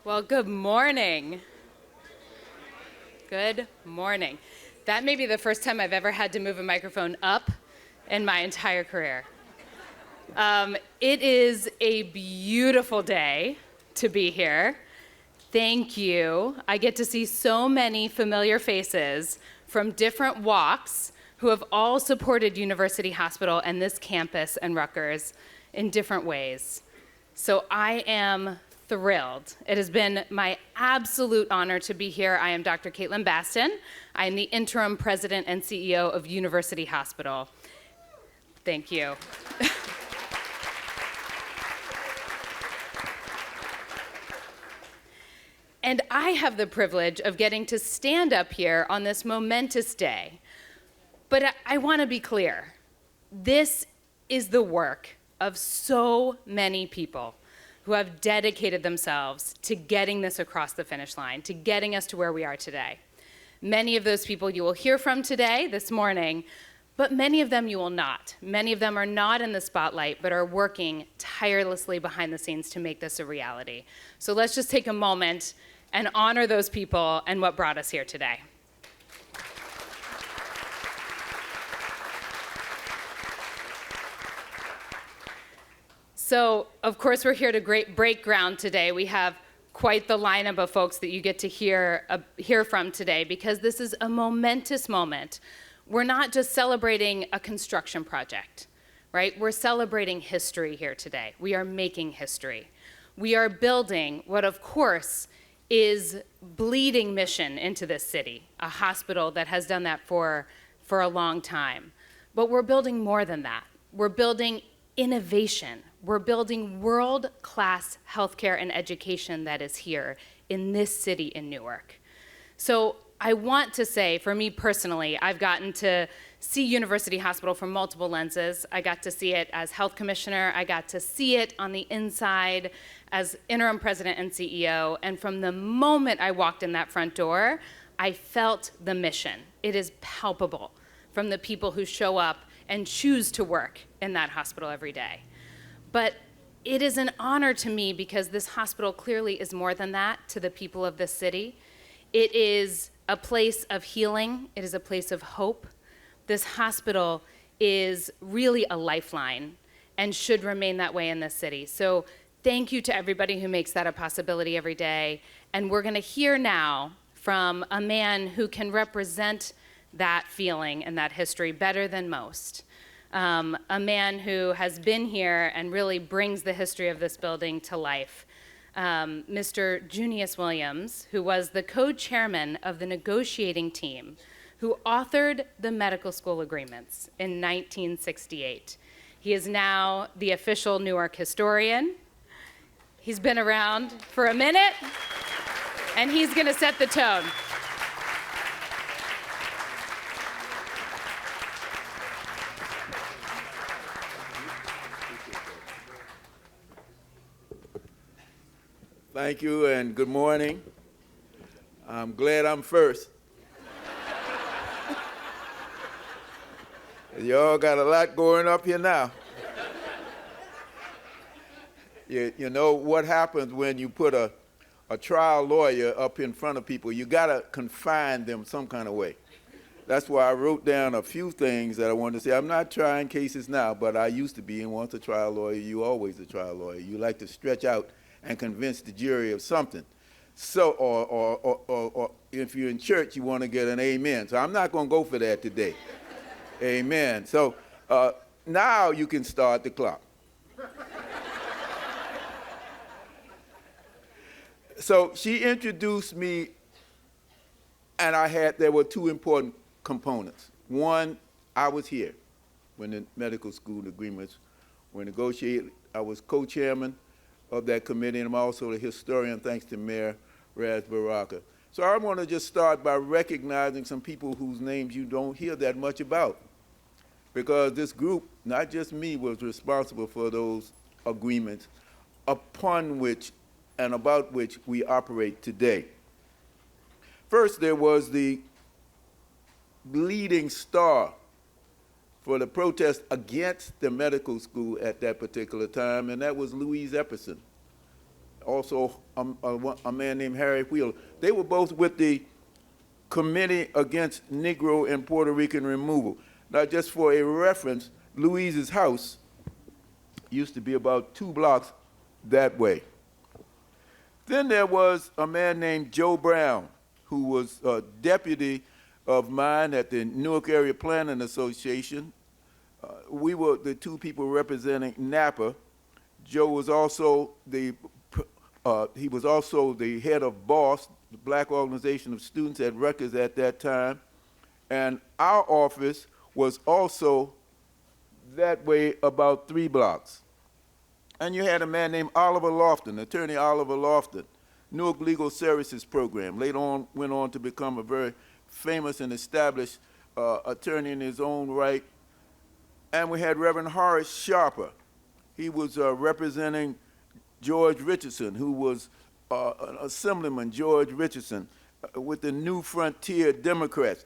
Well, good morning. Good morning. That may be the first time I've ever had to move a microphone up in my entire career. It is a beautiful day to be here. Thank you. I get to see so many familiar faces from different walks who have all supported University Hospital and this campus and Rutgers in different ways. So I am thrilled. It has been my absolute honor to be here. I am Dr. Caitlin Baston. I am the interim president and CEO of University Hospital. Thank you. And I have the privilege of getting to stand up here on this momentous day. But I want to be clear. This is the work of so many people who have dedicated themselves to getting this across the finish line, to getting us to where we are today. Many of those people you will hear from today, this morning, but many of them you will not. Many of them are not in the spotlight, but are working tirelessly behind the scenes to make this a reality. So let's just take a moment and honor those people and what brought us here today. So, of course, we're here to break ground today. We have quite the lineup of folks that you get to hear from today because this is a momentous moment. We're not just celebrating a construction project, right? We're celebrating history here today. We are making history. We are building what, of course, is bleeding mission into this city, a hospital that has done that for a long time. But we're building more than that. We're building innovation. We're building world-class healthcare and education that is here in this city in Newark. So I want to say, for me personally, I've gotten to see University Hospital from multiple lenses. I got to see it as health commissioner. I got to see it on the inside as interim president and CEO. And from the moment I walked in that front door, I felt the mission. It is palpable from the people who show up and choose to work in that hospital every day. But it is an honor to me because this hospital clearly is more than that to the people of this city. It is a place of healing. It is a place of hope. This hospital is really a lifeline and should remain that way in this city. So thank you to everybody who makes that a possibility every day. And we're going to hear now from a man who can represent that feeling and that history better than most. A man who has been here and really brings the history of this building to life. Mr. Junius Williams, who was the co-chairman of the negotiating team who authored the medical school agreements in 1968. He is now the official Newark historian. He's been around for a minute, and he's going to set the tone. Thank you and good morning. I'm glad I'm first. Y'all got a lot going up here now. You know what happens when you put a trial lawyer up in front of people, you gotta confine them some kind of way. That's why I wrote down a few things that I wanted to say. I'm not trying cases now, but I used to be, and once a trial lawyer, you always a trial lawyer. You like to stretch out and convince the jury of something. So, or if you're in church, you want to get an amen. So I'm not going to go for that today. Amen. So now you can start the clock. So she introduced me, and there were two important components. One, I was here when the medical school agreements were negotiated. I was co-chairman of that committee, and I'm also a historian, thanks to Mayor Raz Baraka. So I want to just start by recognizing some people whose names you don't hear that much about, because this group, not just me, was responsible for those agreements upon which and about which we operate today. First, there was the leading star for the protest against the medical school at that particular time, and that was Louise Epperson. also a man named Harry Wheeler. They were both with the Committee Against Negro and Puerto Rican Removal. Now, just for a reference, Louise's house used to be about 2 blocks that way. Then there was a man named Joe Brown, who was a deputy of mine at the Newark Area Planning Association. We were the 2 people representing Napa. Joe was also the head of BOSS, the Black Organization of Students at Rutgers at that time, and our office was also that way about 3 blocks. And you had a man named Oliver Lofton, attorney Oliver Lofton, Newark Legal Services Program. Later on, went on to become a very famous and established attorney in his own right. And we had Reverend Horace Sharper. He was representing George Richardson, who was an Assemblyman, George Richardson, with the New Frontier Democrats.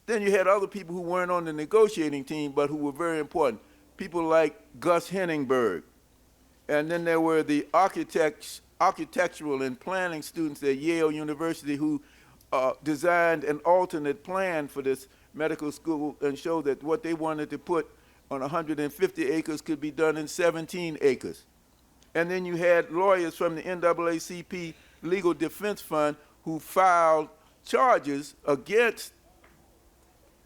Then you had other people who weren't on the negotiating team, but who were very important. People like Gus Henningberg. And then there were the architectural and planning students at Yale University who designed an alternate plan for this medical school and showed that what they wanted to put on 150 acres could be done in 17 acres. And then you had lawyers from the NAACP Legal Defense Fund who filed charges against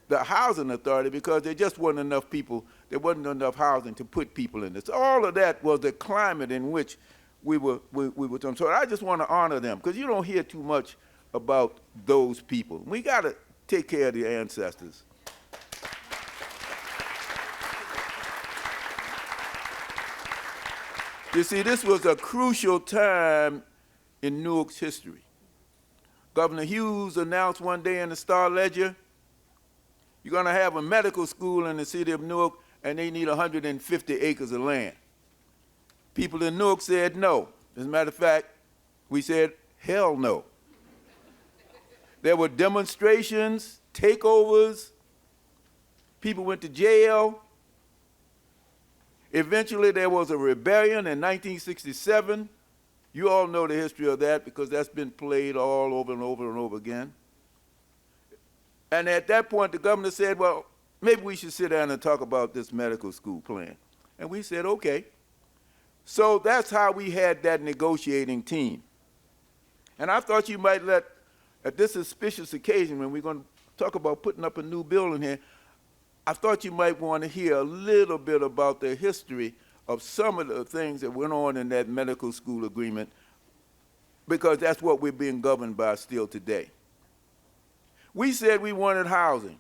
the housing authority because there just wasn't enough people, there wasn't enough housing to put people in this. All of that was the climate in which we were doing. So I just want to honor them because you don't hear too much about those people. We got to take care of the ancestors. You see, this was a crucial time in Newark's history. Governor Hughes announced one day in the Star-Ledger, you're going to have a medical school in the city of Newark, and they need 150 acres of land. People in Newark said no. As a matter of fact, we said, hell no. There were demonstrations, takeovers, people went to jail. Eventually, there was a rebellion in 1967. You all know the history of that because that's been played all over and over and over again. And at that point, the governor said, well, maybe we should sit down and talk about this medical school plan. And we said, okay. So that's how we had that negotiating team. And I thought you might let, at this auspicious occasion, when we're going to talk about putting up a new building here, I thought you might want to hear a little bit about the history of some of the things that went on in that medical school agreement, because that's what we're being governed by still today. We said we wanted housing.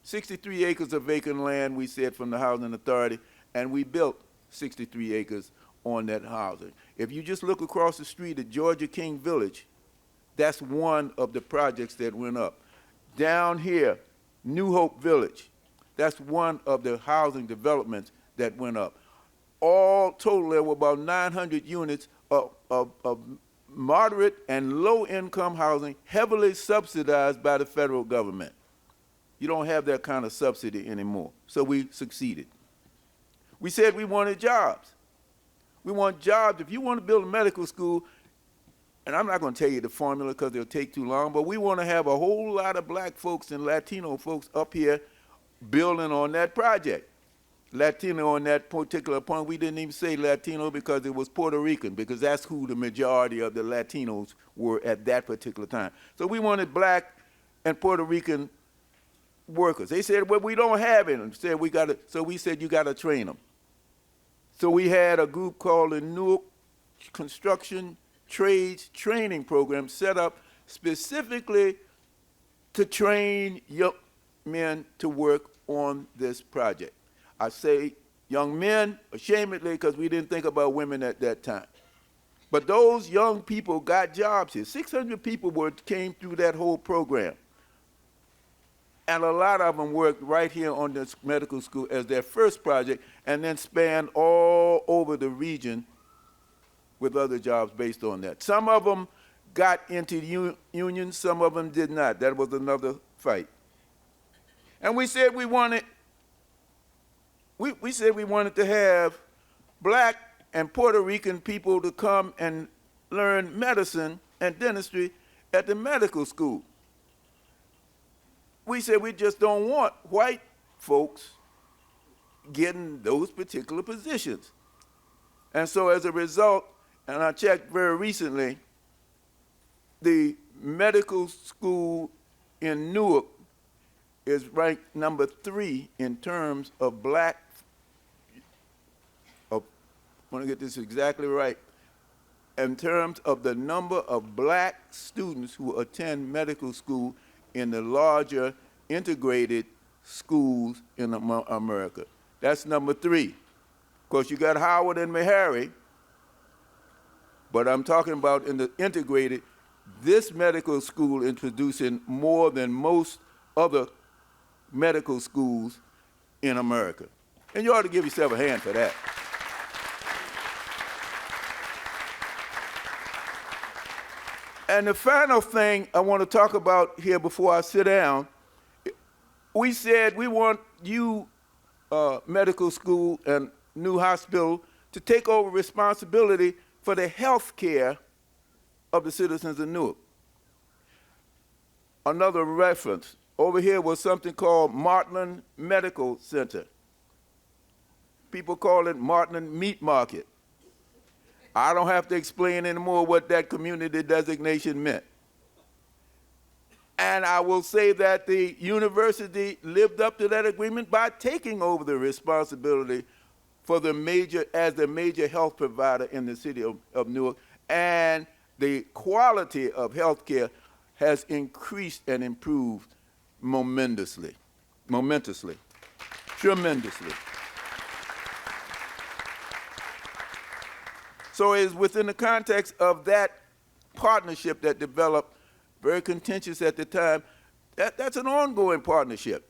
63 acres of vacant land, we said, from the Housing Authority, and we built 63 acres on that housing. If you just look across the street at Georgia King Village, that's one of the projects that went up. Down here, New Hope Village, that's one of the housing developments that went up. All total, there were about 900 units of moderate and low-income housing, heavily subsidized by the federal government. You don't have that kind of subsidy anymore. So we succeeded. We said we wanted jobs. We want jobs. If you want to build a medical school, and I'm not going to tell you the formula because it'll take too long, but we want to have a whole lot of black folks and Latino folks up here building on that project. Latino on that particular point, we didn't even say Latino because it was Puerto Rican, because that's who the majority of the Latinos were at that particular time. So we wanted black and Puerto Rican workers. They said, well, we don't have it. So we said, you got to train them. So we had a group called the Newark Construction Trades Training Program set up specifically to train young men to work on this project. I say young men, ashamedly, because we didn't think about women at that time. But those young people got jobs here. 600 people came through that whole program. And a lot of them worked right here on this medical school as their first project, and then spanned all over the region with other jobs based on that. Some of them got into the unions, some of them did not. That was another fight. And we said we wanted to have black and Puerto Rican people to come and learn medicine and dentistry at the medical school. We said we just don't want white folks getting those particular positions. And so as a result, and I checked very recently, the medical school in Newark is ranked number 3 in terms of I want to get this exactly right, in terms of the number of black students who attend medical school in the larger integrated schools in America. That's number 3. Of course, you got Howard and Meharry, but I'm talking about in the integrated, this medical school is producing more than most other medical schools in America. And you ought to give yourself a hand for that. And the final thing I want to talk about here before I sit down, we said we want you, medical school and new hospital, to take over responsibility for the health care of the citizens of Newark. Another reference, over here was something called Martland Medical Center. People call it Martland Meat Market. I don't have to explain anymore what that community designation meant. And I will say that the university lived up to that agreement by taking over the responsibility for the major health provider in the city of Newark, and the quality of health care has increased and improved tremendously. So it's within the context of that partnership that developed, very contentious at the time, that's an ongoing partnership.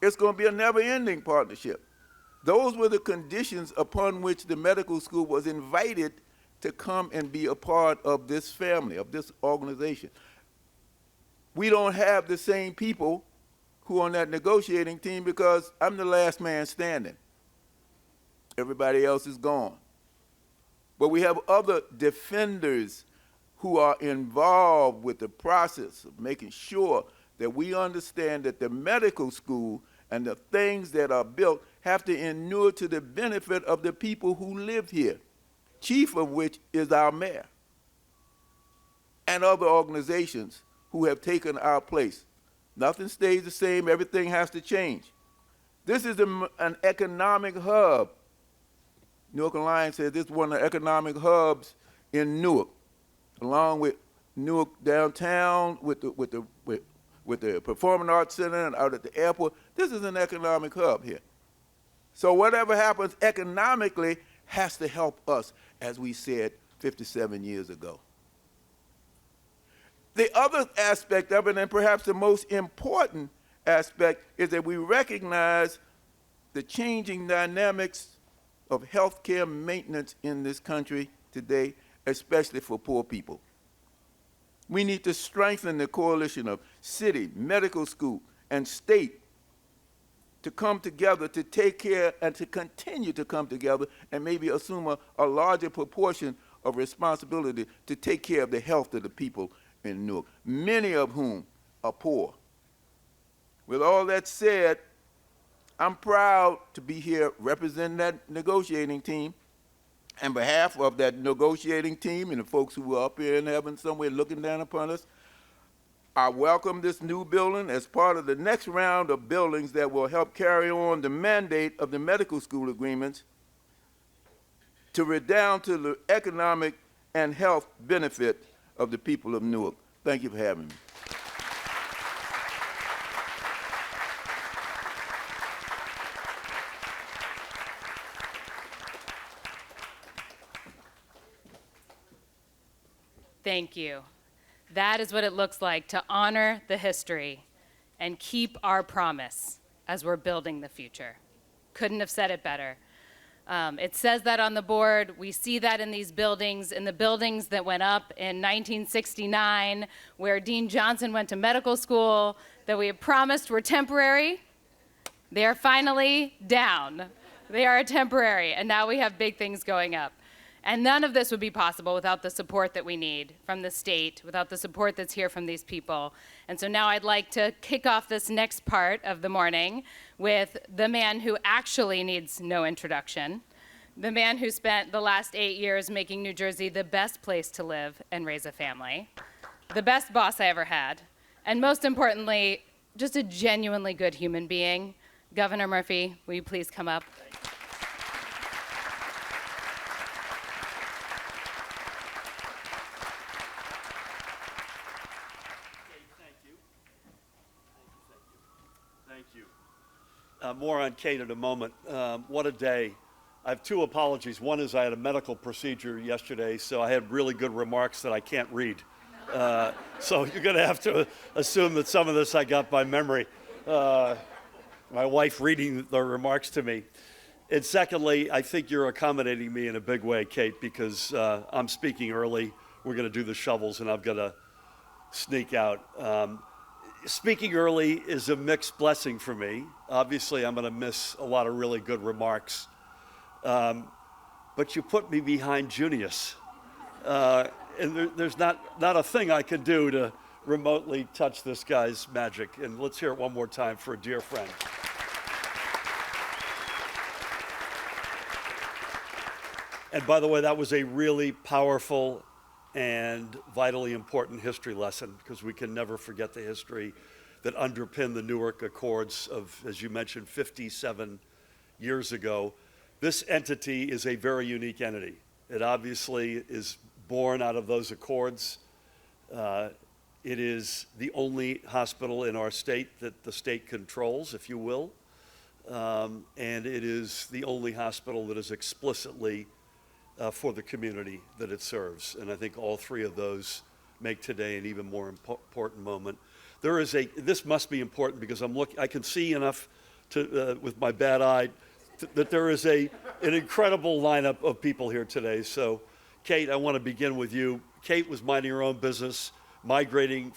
It's going to be a never-ending partnership. Those were the conditions upon which the medical school was invited to come and be a part of this family, of this organization. We don't have the same people who are on that negotiating team because I'm the last man standing. Everybody else is gone. But we have other defenders who are involved with the process of making sure that we understand that the medical school and the things that are built have to inure to the benefit of the people who live here, chief of which is our mayor, and other organizations who have taken our place. Nothing stays the same, everything has to change. This is an economic hub. Newark Alliance says this is one of the economic hubs in Newark, along with Newark downtown, with the Performing Arts Center and out at the airport. This is an economic hub here. So whatever happens economically has to help us, as we said 57 years ago. The other aspect of it, and perhaps the most important aspect, is that we recognize the changing dynamics of healthcare maintenance in this country today, especially for poor people. We need to strengthen the coalition of city, medical school, and state to come together to take care and to continue to come together and maybe assume a larger proportion of responsibility to take care of the health of the people in Newark, many of whom are poor. With all that said, I'm proud to be here representing that negotiating team. On behalf of that negotiating team and the folks who are up here in heaven somewhere looking down upon us, I welcome this new building as part of the next round of buildings that will help carry on the mandate of the medical school agreements to redound to the economic and health benefit of the people of Newark. Thank you for having me. Thank you. That is what it looks like to honor the history and keep our promise as we're building the future. Couldn't have said it better. It says that on the board. We see that in these buildings, in the buildings that went up in 1969, where Dean Johnson went to medical school, that we had promised were temporary. They are finally down. They are temporary, and now we have big things going up. And none of this would be possible without the support that we need from the state, without the support that's here from these people. And so now I'd like to kick off this next part of the morning with the man who actually needs no introduction, the man who spent the last 8 years making New Jersey the best place to live and raise a family, the best boss I ever had, and most importantly, just a genuinely good human being. Governor Murphy, will you please come up? Thank you. More on Kate in a moment. What a day. I have two apologies. One is I had a medical procedure yesterday, so I had really good remarks that I can't read. So you're going to have to assume that some of this I got by memory. My wife reading the remarks to me. And secondly, I think you're accommodating me in a big way, Kate, because I'm speaking early. We're going to do the shovels, and I'm going to sneak out. Speaking early is a mixed blessing for me. Obviously, I'm going to miss a lot of really good remarks. But you put me behind Junius. And there's not a thing I can do to remotely touch this guy's magic. And let's hear it one more time for a dear friend. And by the way, that was a really powerful and vitally important history lesson, because we can never forget the history that underpinned the Newark Accords of, as you mentioned, 57 years ago. This entity is a very unique entity. It obviously is born out of those accords. It is the only hospital in our state that the state controls, if you will. And it is the only hospital that is explicitly for the community that it serves. And I think all three of those make today an even more important moment. This must be important because I can see enough to, with my bad eye, that there is an incredible lineup of people here today. So, Kate, I want to begin with you. Kate was minding her own business, migrating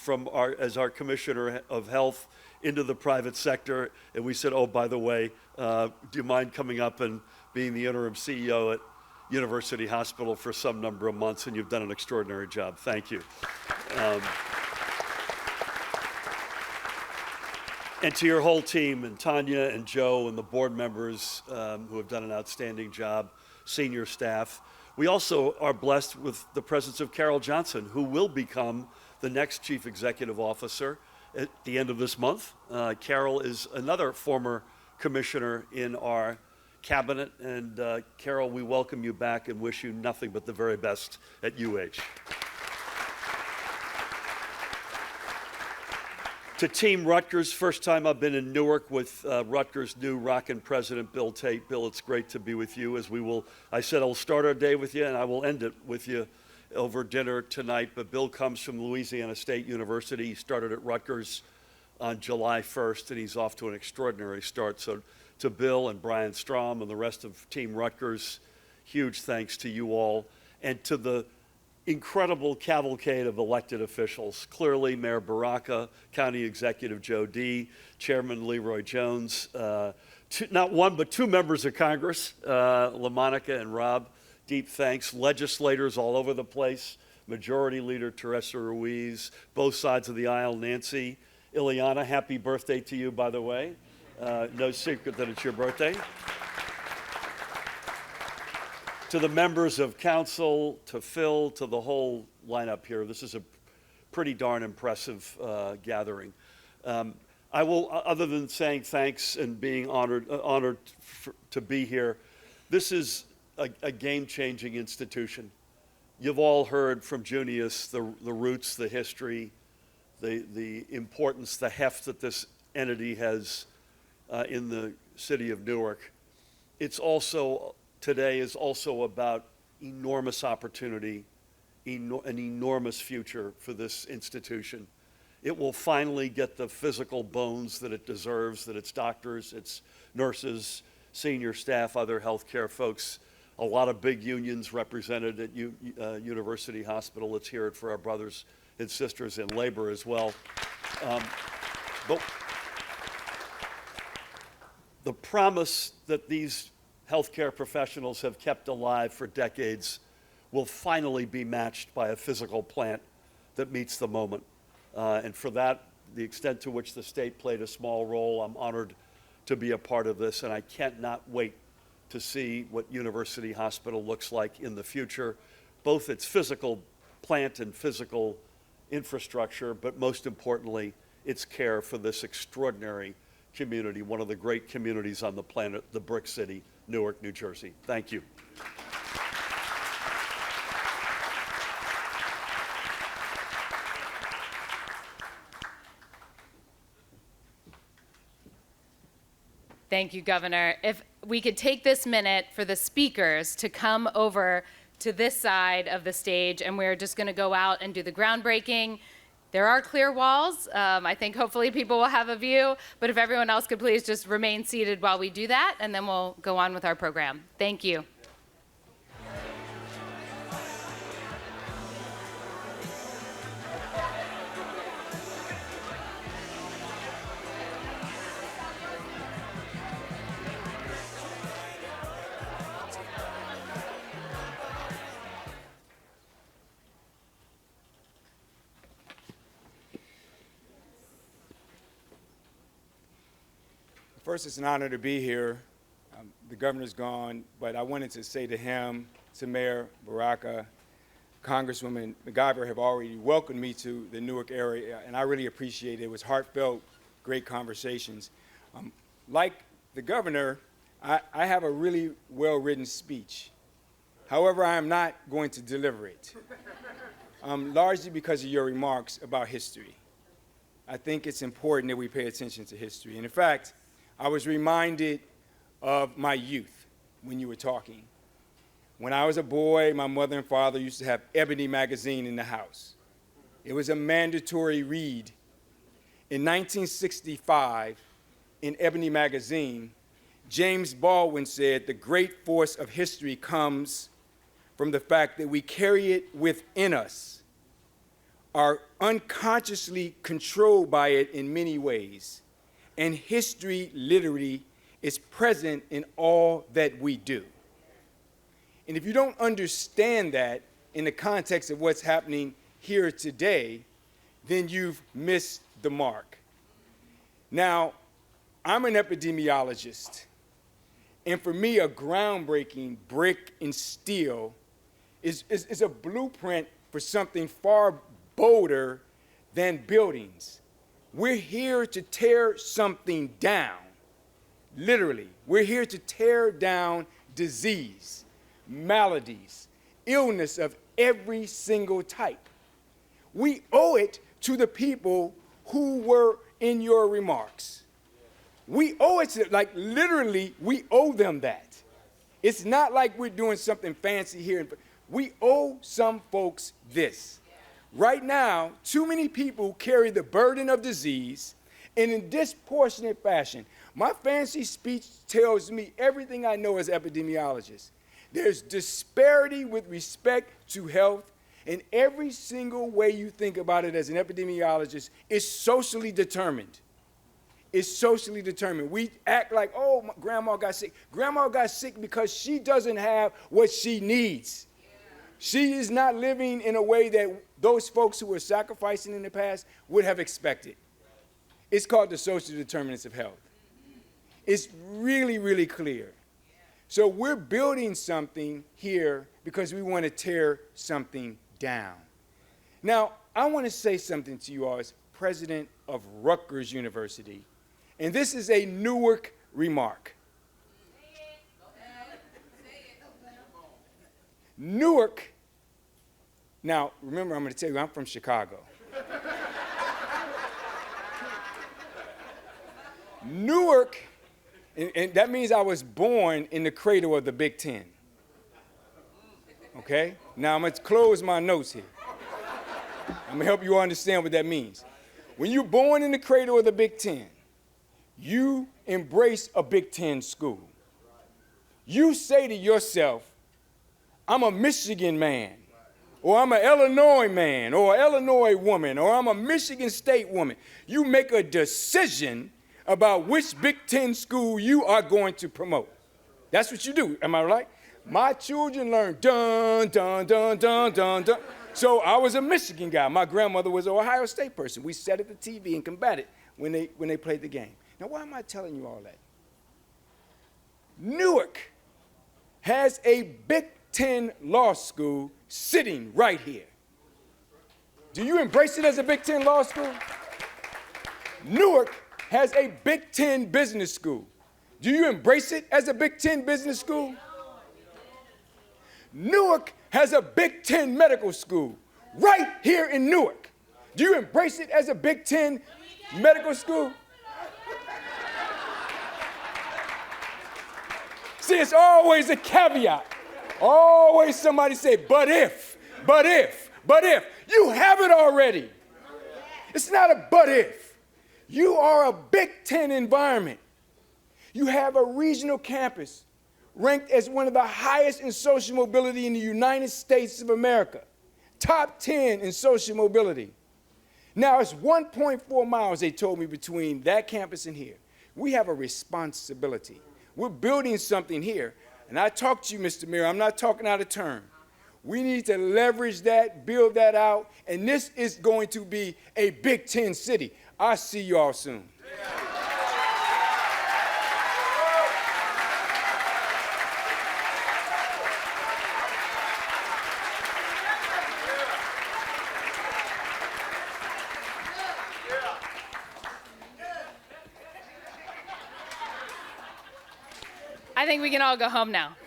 as our Commissioner of Health into the private sector. And we said, oh, by the way, do you mind coming up and being the interim CEO at University Hospital for some number of months? And you've done an extraordinary job. Thank you. And to your whole team, and Tanya and Joe and the board members who have done an outstanding job, senior staff. We also are blessed with the presence of Carol Johnson, who will become the next Chief Executive Officer at the end of this month. Carol is another former commissioner in our cabinet. And Carol, we welcome you back and wish you nothing but the very best at UH. To Team Rutgers, first time I've been in Newark with Rutgers' new Rockin' President, Bill Tate. Bill, it's great to be with you. I said I'll start our day with you and I will end it with you over dinner tonight. But Bill comes from Louisiana State University. He started at Rutgers on July 1st, and he's off to an extraordinary start. So to Bill and Brian Strom and the rest of Team Rutgers, huge thanks to you all. And to the incredible cavalcade of elected officials. Clearly, Mayor Baraka, County Executive Joe D., Chairman Leroy Jones, not one but two members of Congress, LaMonica and Rob, deep thanks. Legislators all over the place, Majority Leader Teresa Ruiz, both sides of the aisle, Nancy, Ileana, happy birthday to you, by the way. No secret that it's your birthday. To the members of council, to Phil, to the whole lineup here, this is a pretty darn impressive gathering. I will, other than saying thanks and being honored to be here, this is a game-changing institution. You've all heard from Junius the roots, the history, the importance, the heft that this entity has in the city of Newark. Today is also about enormous opportunity, an enormous future for this institution. It will finally get the physical bones that it deserves, that its doctors, its nurses, senior staff, other healthcare folks, a lot of big unions represented at University Hospital. Let's hear it for our brothers and sisters in labor as well. But the promise that these healthcare professionals have kept alive for decades will finally be matched by a physical plant that meets the moment. And for that, the extent to which the state played a small role, I'm honored to be a part of this, and I cannot wait to see what University Hospital looks like in the future, both its physical plant and physical infrastructure, but most importantly, its care for this extraordinary community, one of the great communities on the planet, the Brick City, Newark, New Jersey. Thank you. Thank you, Governor. If we could take this minute for the speakers to come over to this side of the stage, and we're just going to go out and do the groundbreaking. There are clear walls. I think hopefully people will have a view, but if everyone else could please just remain seated while we do that, and then we'll go on with our program. Thank you. First, it's an honor to be here. The governor's gone, but I wanted to say to him, to Mayor Baraka, Congresswoman McIver have already welcomed me to the Newark area, and I really appreciate it. It was heartfelt, great conversations. Like the governor, I have a really well-written speech. However, I am not going to deliver it, largely because of your remarks about history. I think it's important that we pay attention to history. And in fact, I was reminded of my youth when you were talking. When I was a boy, my mother and father used to have Ebony magazine in the house. It was a mandatory read. In 1965, in Ebony magazine, James Baldwin said, "The great force of history comes from the fact that we carry it within us, are unconsciously controlled by it in many ways. And history literally is present in all that we do." And if you don't understand that in the context of what's happening here today, then you've missed the mark. Now, I'm an epidemiologist, and for me, a groundbreaking brick and steel is a blueprint for something far bolder than buildings. We're here to tear something down, literally. We're here to tear down disease, maladies, illness of every single type. We owe it to the people who were in your remarks. We owe it to, like literally, we owe them that. It's not like we're doing something fancy here. We owe some folks this. Right now, too many people carry the burden of disease, and in disproportionate fashion. My fancy speech tells me everything I know as an epidemiologist. There's disparity with respect to health, and every single way you think about it as an epidemiologist is socially determined. It's socially determined. We act like, oh, my grandma got sick. Grandma got sick because she doesn't have what she needs. She is not living in a way that those folks who were sacrificing in the past would have expected. It's called the social determinants of health. It's really, really clear. So we're building something here because we want to tear something down. Now, I want to say something to you all as president of Rutgers University, and this is a Newark remark. Newark, now remember, I'm going to tell you, I'm from Chicago. Newark, and that means I was born in the cradle of the Big Ten. Okay? Now I'm going to close my notes here. I'm going to help you understand what that means. When you're born in the cradle of the Big Ten, you embrace a Big Ten school. You say to yourself, I'm a Michigan man, or I'm an Illinois man, or an Illinois woman, or I'm a Michigan State woman. You make a decision about which Big Ten school you are going to promote. That's what you do, am I right? My children learn dun, dun, dun, dun, dun, dun. So I was a Michigan guy. My grandmother was an Ohio State person. We sat at the TV and combated when they played the game. Now, why am I telling you all that? Newark has a Big Ten law school sitting right here. Do you embrace it as a Big Ten law school? Newark has a Big Ten business school. Do you embrace it as a Big Ten business school? Newark has a Big Ten medical school right here in Newark. Do you embrace it as a Big Ten medical school? See, it's always a caveat. Always somebody say, but if. You have it already. It's not a but if. You are a Big Ten environment. You have a regional campus ranked as one of the highest in social mobility in the United States of America. Top 10 in social mobility. Now, it's 1.4 miles, they told me, between that campus and here. We have a responsibility. We're building something here. And I talk to you, Mr. Mayor, I'm not talking out of turn. We need to leverage that, build that out, and this is going to be a Big Ten city. I'll see you all soon. I think we can all go home now.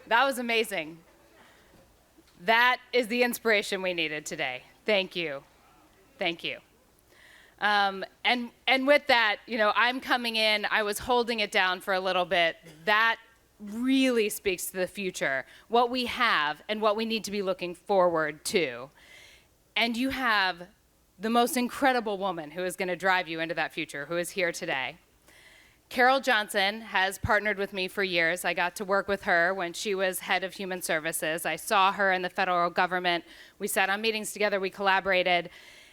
That was amazing. That is the inspiration we needed today. Thank you. Thank you. And with that, you know, I'm coming in, I was holding it down for a little bit. That really speaks to the future, what we have and what we need to be looking forward to. And you have the most incredible woman who is going to drive you into that future, who is here today. Carol Johnson has partnered with me for years. I got to work with her when she was head of human services. I saw her in the federal government. We sat on meetings together, we collaborated.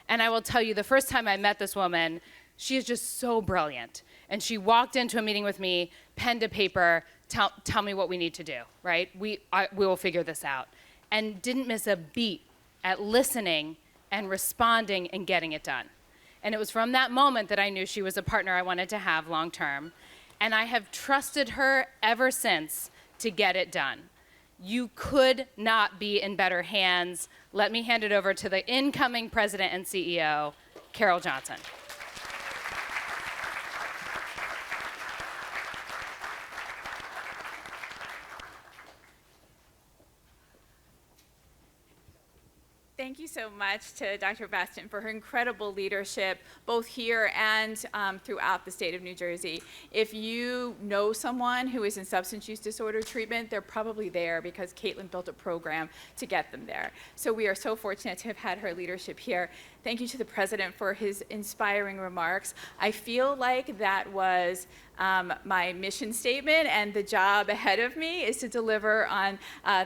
And I will tell you, the first time I met this woman, she is just so brilliant. And she walked into a meeting with me, pen to paper, tell me what we need to do, right? We will figure this out. And didn't miss a beat at listening and responding and getting it done. And it was from that moment that I knew she was a partner I wanted to have long term. And I have trusted her ever since to get it done. You could not be in better hands. Let me hand it over to the incoming president and CEO, Carol Johnson. Thank you so much to Dr. Bastin for her incredible leadership, both here and throughout the state of New Jersey. If you know someone who is in substance use disorder treatment, they're probably there because Caitlin built a program to get them there. So we are so fortunate to have had her leadership here. Thank you to the president for his inspiring remarks. I feel like that was my mission statement, and the job ahead of me is to deliver on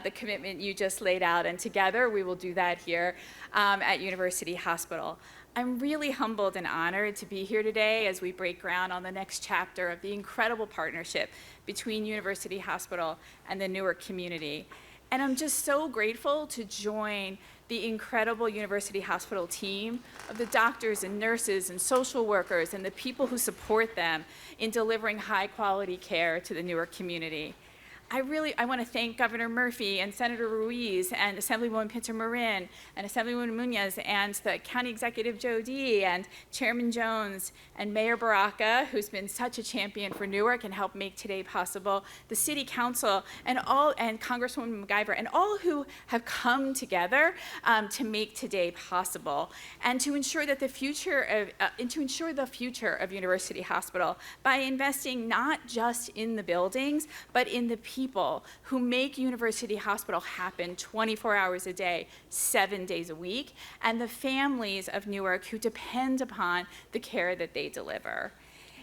the commitment you just laid out, and together we will do that here at University Hospital. I'm really humbled and honored to be here today as we break ground on the next chapter of the incredible partnership between University Hospital and the Newark community. And I'm just so grateful to join the incredible University Hospital team of the doctors and nurses and social workers and the people who support them in delivering high quality care to the Newark community. I want to thank Governor Murphy and Senator Ruiz and Assemblywoman Pinto-Marin and Assemblywoman Munoz and the County Executive Joe D and Chairman Jones and Mayor Baraka, who's been such a champion for Newark and helped make today possible, the City Council and Congresswoman MacIver and all who have come together to make today possible and to ensure that the future of University Hospital by investing not just in the buildings but in the people who make University Hospital happen 24 hours a day, 7 days a week, and the families of Newark who depend upon the care that they deliver.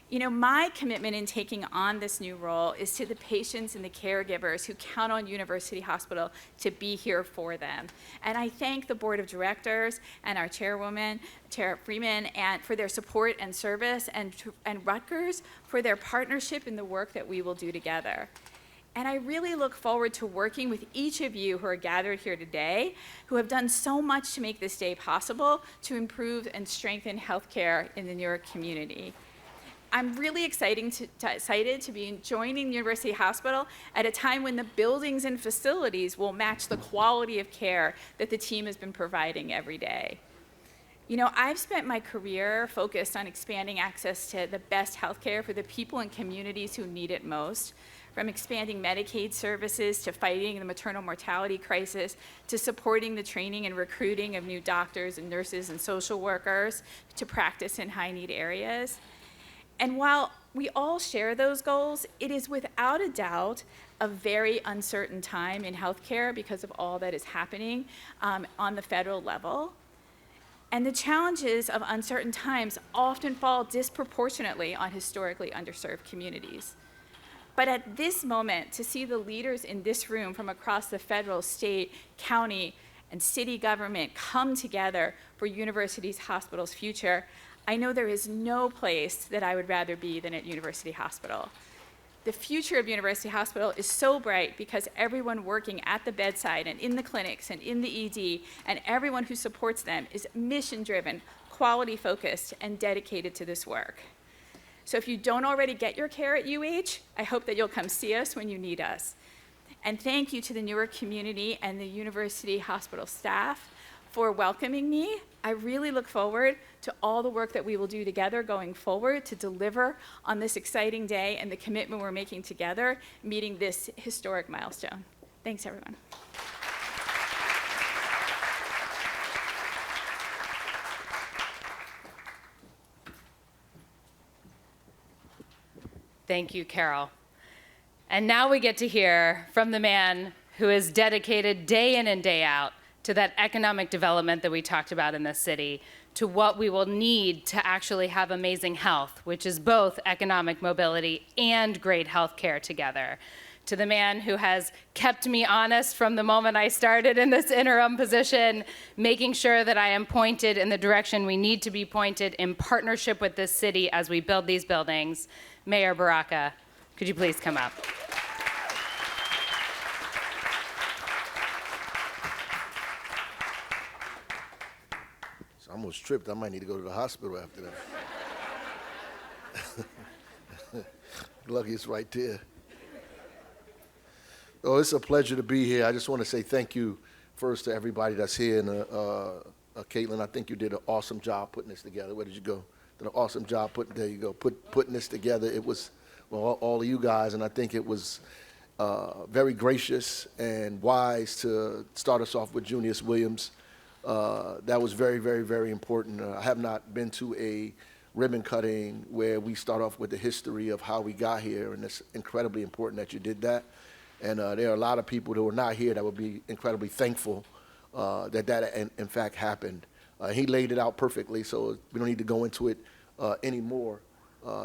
You know, my commitment in taking on this new role is to the patients and the caregivers who count on University Hospital to be here for them. And I thank the board of directors and our chairwoman, Chair Freeman, and for their support and service, and Rutgers for their partnership in the work that we will do together. And I really look forward to working with each of you who are gathered here today, who have done so much to make this day possible to improve and strengthen healthcare in the New York community. I'm really excited to be joining University Hospital at a time when the buildings and facilities will match the quality of care that the team has been providing every day. You know, I've spent my career focused on expanding access to the best healthcare for the people and communities who need it most, from expanding Medicaid services to fighting the maternal mortality crisis to supporting the training and recruiting of new doctors and nurses and social workers to practice in high-need areas. And while we all share those goals, it is without a doubt a very uncertain time in healthcare because of all that is happening on the federal level. And the challenges of uncertain times often fall disproportionately on historically underserved communities. But at this moment, to see the leaders in this room from across the federal, state, county, and city government come together for University Hospital's future, I know there is no place that I would rather be than at University Hospital. The future of University Hospital is so bright because everyone working at the bedside and in the clinics and in the ED and everyone who supports them is mission-driven, quality-focused, and dedicated to this work. So if you don't already get your care at UH, I hope that you'll come see us when you need us. And thank you to the Newark community and the University Hospital staff for welcoming me. I really look forward to all the work that we will do together going forward to deliver on this exciting day and the commitment we're making together, meeting this historic milestone. Thanks, everyone. Thank you, Carol. And now we get to hear from the man who is dedicated day in and day out to that economic development that we talked about in this city, to what we will need to actually have amazing health, which is both economic mobility and great health care together. To the man who has kept me honest from the moment I started in this interim position, making sure that I am pointed in the direction we need to be pointed in partnership with this city as we build these buildings. Mayor Baraka, could you please come up? I almost tripped. I might need to go to the hospital after that. Lucky it's right there. Oh, it's a pleasure to be here. I just want to say thank you first to everybody that's here. And Caitlin, I think you did an awesome job putting this together. Where did you go? Did an awesome job putting this together. It was, well, all of you guys, and I think it was very gracious and wise to start us off with Junius Williams. That was very, very, very important. I have not been to a ribbon cutting where we start off with the history of how we got here, and it's incredibly important that you did that. And there are a lot of people that were not here that would be incredibly thankful that in fact happened. He laid it out perfectly, so we don't need to go into it anymore.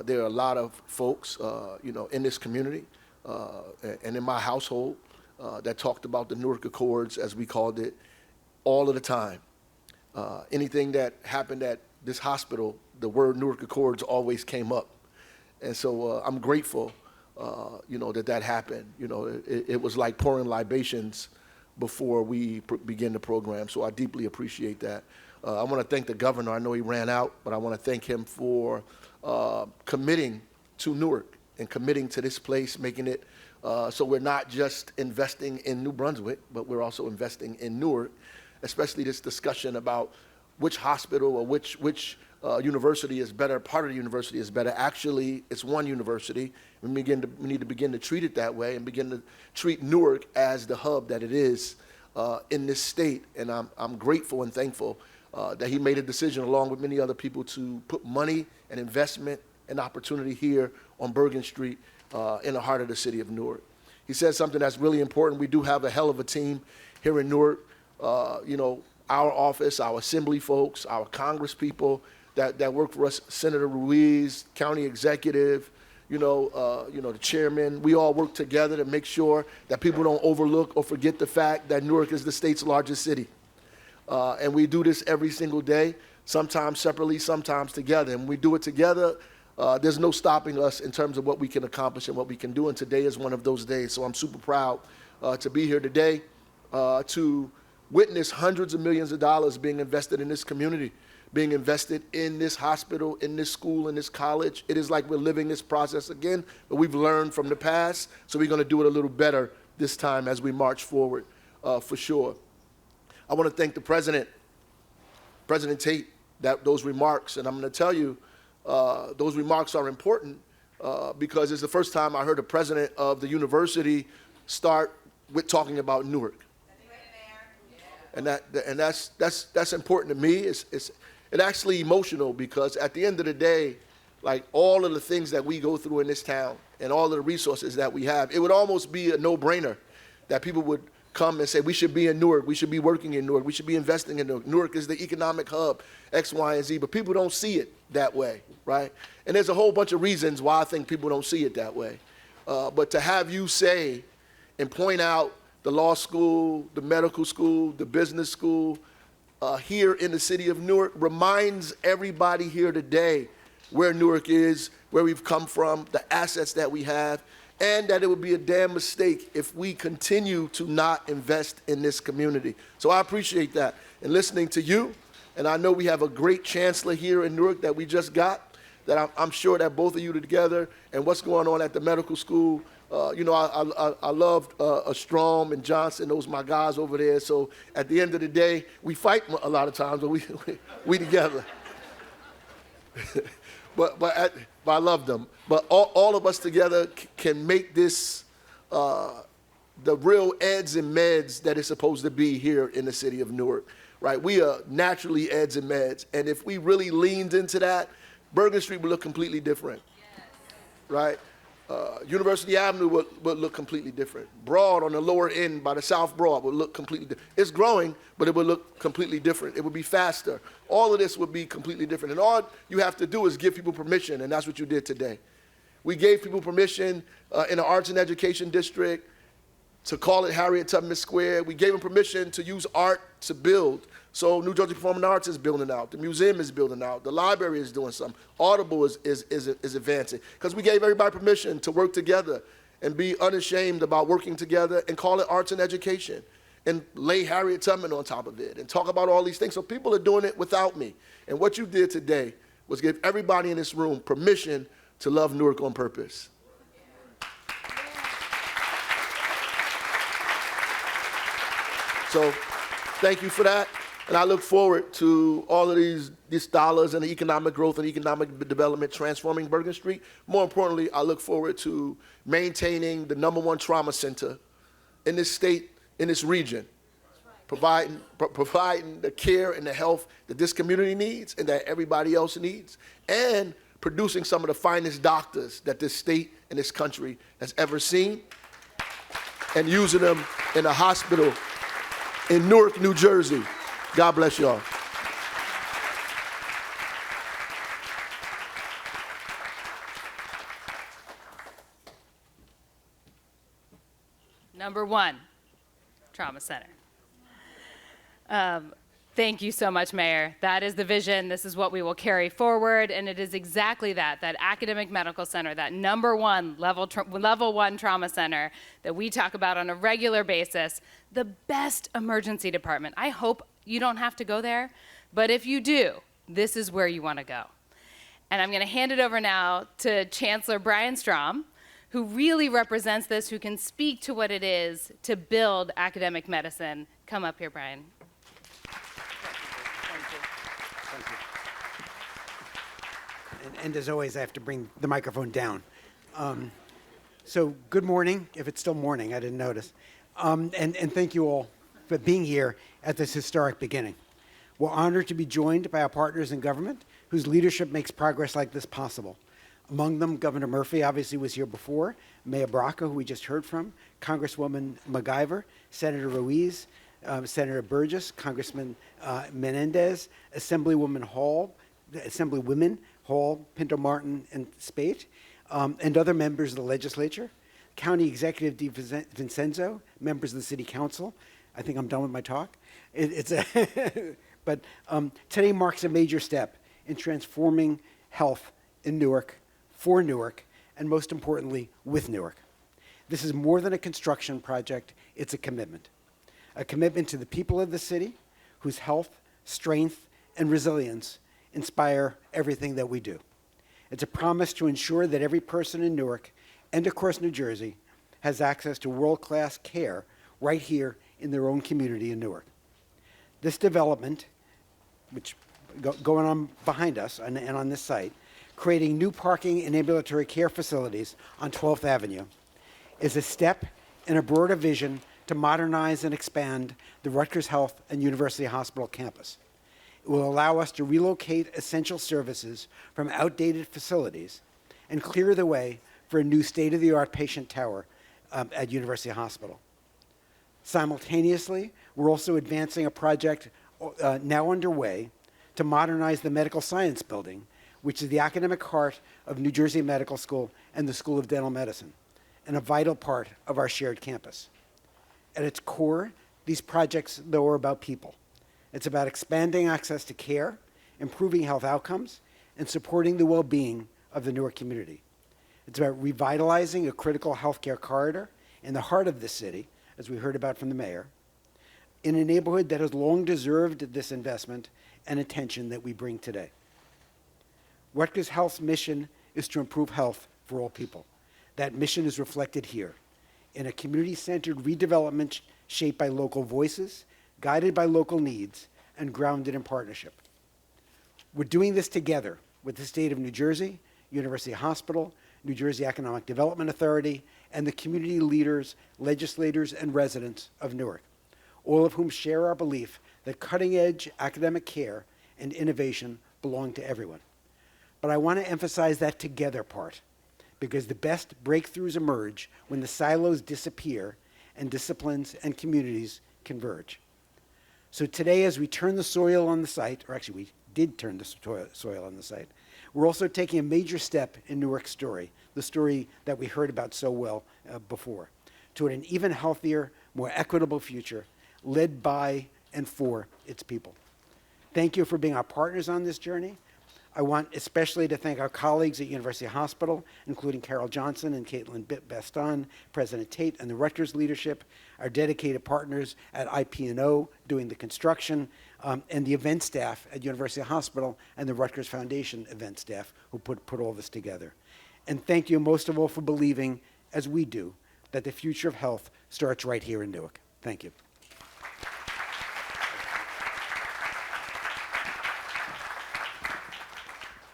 There are a lot of folks, in this community and in my household that talked about the Newark Accords, as we called it, all of the time. Anything that happened at this hospital, the word Newark Accords always came up. And so I'm grateful, that happened. It was like pouring libations before we begin the program, so I deeply appreciate that. I want to thank the governor. I know he ran out, but I want to thank him for committing to Newark and committing to this place, making it so we're not just investing in New Brunswick, but we're also investing in Newark, especially this discussion about which hospital or which university is better, part of the university is better. Actually, it's one university. We need to begin to treat it that way and begin to treat Newark as the hub that it is in this state. And I'm grateful and thankful that he made a decision, along with many other people, to put money and investment and opportunity here on Bergen Street in the heart of the city of Newark. He said something that's really important. We do have a hell of a team here in Newark. Our office, our assembly folks, our Congress people, that work for us, Senator Ruiz, county executive, the chairman. We all work together to make sure that people don't overlook or forget the fact that Newark is the state's largest city. And we do this every single day, sometimes separately, sometimes together. And when we do it together, there's no stopping us in terms of what we can accomplish and what we can do. And today is one of those days. So I'm super proud to be here today to witness hundreds of millions of dollars being invested in this community, being invested in this hospital, in this school, in this college. It is like we're living this process again, but we've learned from the past, so we're going to do it a little better this time as we march forward, for sure. I want to thank the President, President Tate, those remarks, and I'm going to tell you, those remarks are important because it's the first time I heard a president of the university start with talking about Newark. And that's important to me. It's actually emotional because at the end of the day, like all of the things that we go through in this town and all of the resources that we have, it would almost be a no-brainer that people would come and say, we should be in Newark, we should be working in Newark, we should be investing in Newark. Newark is the economic hub, X, Y, and Z, but people don't see it that way, right? And there's a whole bunch of reasons why I think people don't see it that way. But to have you say and point out the law school, the medical school, the business school here in the city of Newark reminds everybody here today where Newark is, where we've come from, the assets that we have, and that it would be a damn mistake if we continue to not invest in this community. So I appreciate that. And listening to you, and I know we have a great chancellor here in Newark that we just got, that I'm sure that both of you together and what's going on at the medical school, I loved Strom and Johnson. Those are my guys over there. So at the end of the day, we fight a lot of times, but we together. but I love them. But all of us together can make this the real eds and meds that it's supposed to be here in the city of Newark, right? We are naturally eds and meds. And if we really leaned into that, Bergen Street would look completely different, right? University Avenue would look completely different. Broad on the lower end by the South Broad would look completely different. It's growing, but it would look completely different. It would be faster. All of this would be completely different. And all you have to do is give people permission, and that's what you did today. We gave people permission in the Arts and Education District to call it Harriet Tubman Square. We gave them permission to use art to build. So New Jersey Performing Arts is building out. The museum is building out. The library is doing something. Audible is advancing. Because we gave everybody permission to work together and be unashamed about working together and call it arts and education and lay Harriet Tubman on top of it and talk about all these things. So people are doing it without me. And what you did today was give everybody in this room permission to love Newark on purpose. So thank you for that. And I look forward to all of these dollars and the economic growth and economic development transforming Bergen Street. More importantly, I look forward to maintaining the #1 trauma center in this state, in this region, providing the care and the health that this community needs and that everybody else needs, and producing some of the finest doctors that this state and this country has ever seen, and using them in a hospital in Newark, New Jersey. God bless y'all. #1 Trauma Center. Thank you so much, Mayor. That is the vision. This is what we will carry forward, and it is exactly that academic medical center, that #1 level 1 trauma center that we talk about on a regular basis, the best emergency department. I hope you don't have to go there, but if you do, this is where you want to go. And I'm going to hand it over now to Chancellor Brian Strom, who really represents this, who can speak to what it is to build academic medicine. Come up here, Brian. And as always, I have to bring the microphone down. So good morning, if it's still morning, I didn't notice. And thank you all for being here at this historic beginning. We're honored to be joined by our partners in government whose leadership makes progress like this possible. Among them, Governor Murphy obviously was here before, Mayor Baraka, who we just heard from, Congresswoman MacGyver, Senator Ruiz, Senator Burgess, Congressman Menendez, Assemblywoman Hall, the Assemblywomen Hall, Pinto Martin, and Spate, and other members of the legislature, County Executive DiVincenzo, members of the City Council. I think I'm done with my talk. But today marks a major step in transforming health in Newark, for Newark, and most importantly, with Newark. This is more than a construction project, it's a commitment to the people of the city whose health, strength, and resilience inspire everything that we do. It's a promise to ensure that every person in Newark and across New Jersey has access to world-class care right here in their own community in Newark. This development, which going on behind us and on this site, creating new parking and ambulatory care facilities on 12th Avenue, is a step in a broader vision to modernize and expand the Rutgers Health and University Hospital campus. It will allow us to relocate essential services from outdated facilities and clear the way for a new state-of-the-art patient tower at University Hospital. Simultaneously, we're also advancing a project now underway to modernize the Medical Science Building, which is the academic heart of New Jersey Medical School and the School of Dental Medicine, and a vital part of our shared campus. At its core, these projects, though, are about people. It's about expanding access to care, improving health outcomes, and supporting the well-being of the Newark community. It's about revitalizing a critical healthcare corridor in the heart of the city, as we heard about from the mayor, in a neighborhood that has long deserved this investment and attention that we bring today. Rutgers Health's mission is to improve health for all people. That mission is reflected here in a community-centered redevelopment shaped by local voices, guided by local needs, and grounded in partnership. We're doing this together with the state of New Jersey, University Hospital, New Jersey Economic Development Authority, and the community leaders, legislators, and residents of Newark, all of whom share our belief that cutting-edge academic care and innovation belong to everyone. But I want to emphasize that together part, because the best breakthroughs emerge when the silos disappear and disciplines and communities converge. So today, as we turn the soil on the site, or actually we did turn the soil on the site, we're also taking a major step in Newark's story, the story that we heard about so well before, toward an even healthier, more equitable future led by and for its people. Thank you for being our partners on this journey. I want especially to thank our colleagues at University Hospital, including Carol Johnson and Caitlin Baston, President Tate, and the Rutgers leadership, our dedicated partners at IP&O doing the construction, and the event staff at University Hospital and the Rutgers Foundation event staff who put all this together. And thank you most of all for believing, as we do, that the future of health starts right here in Newark. Thank you.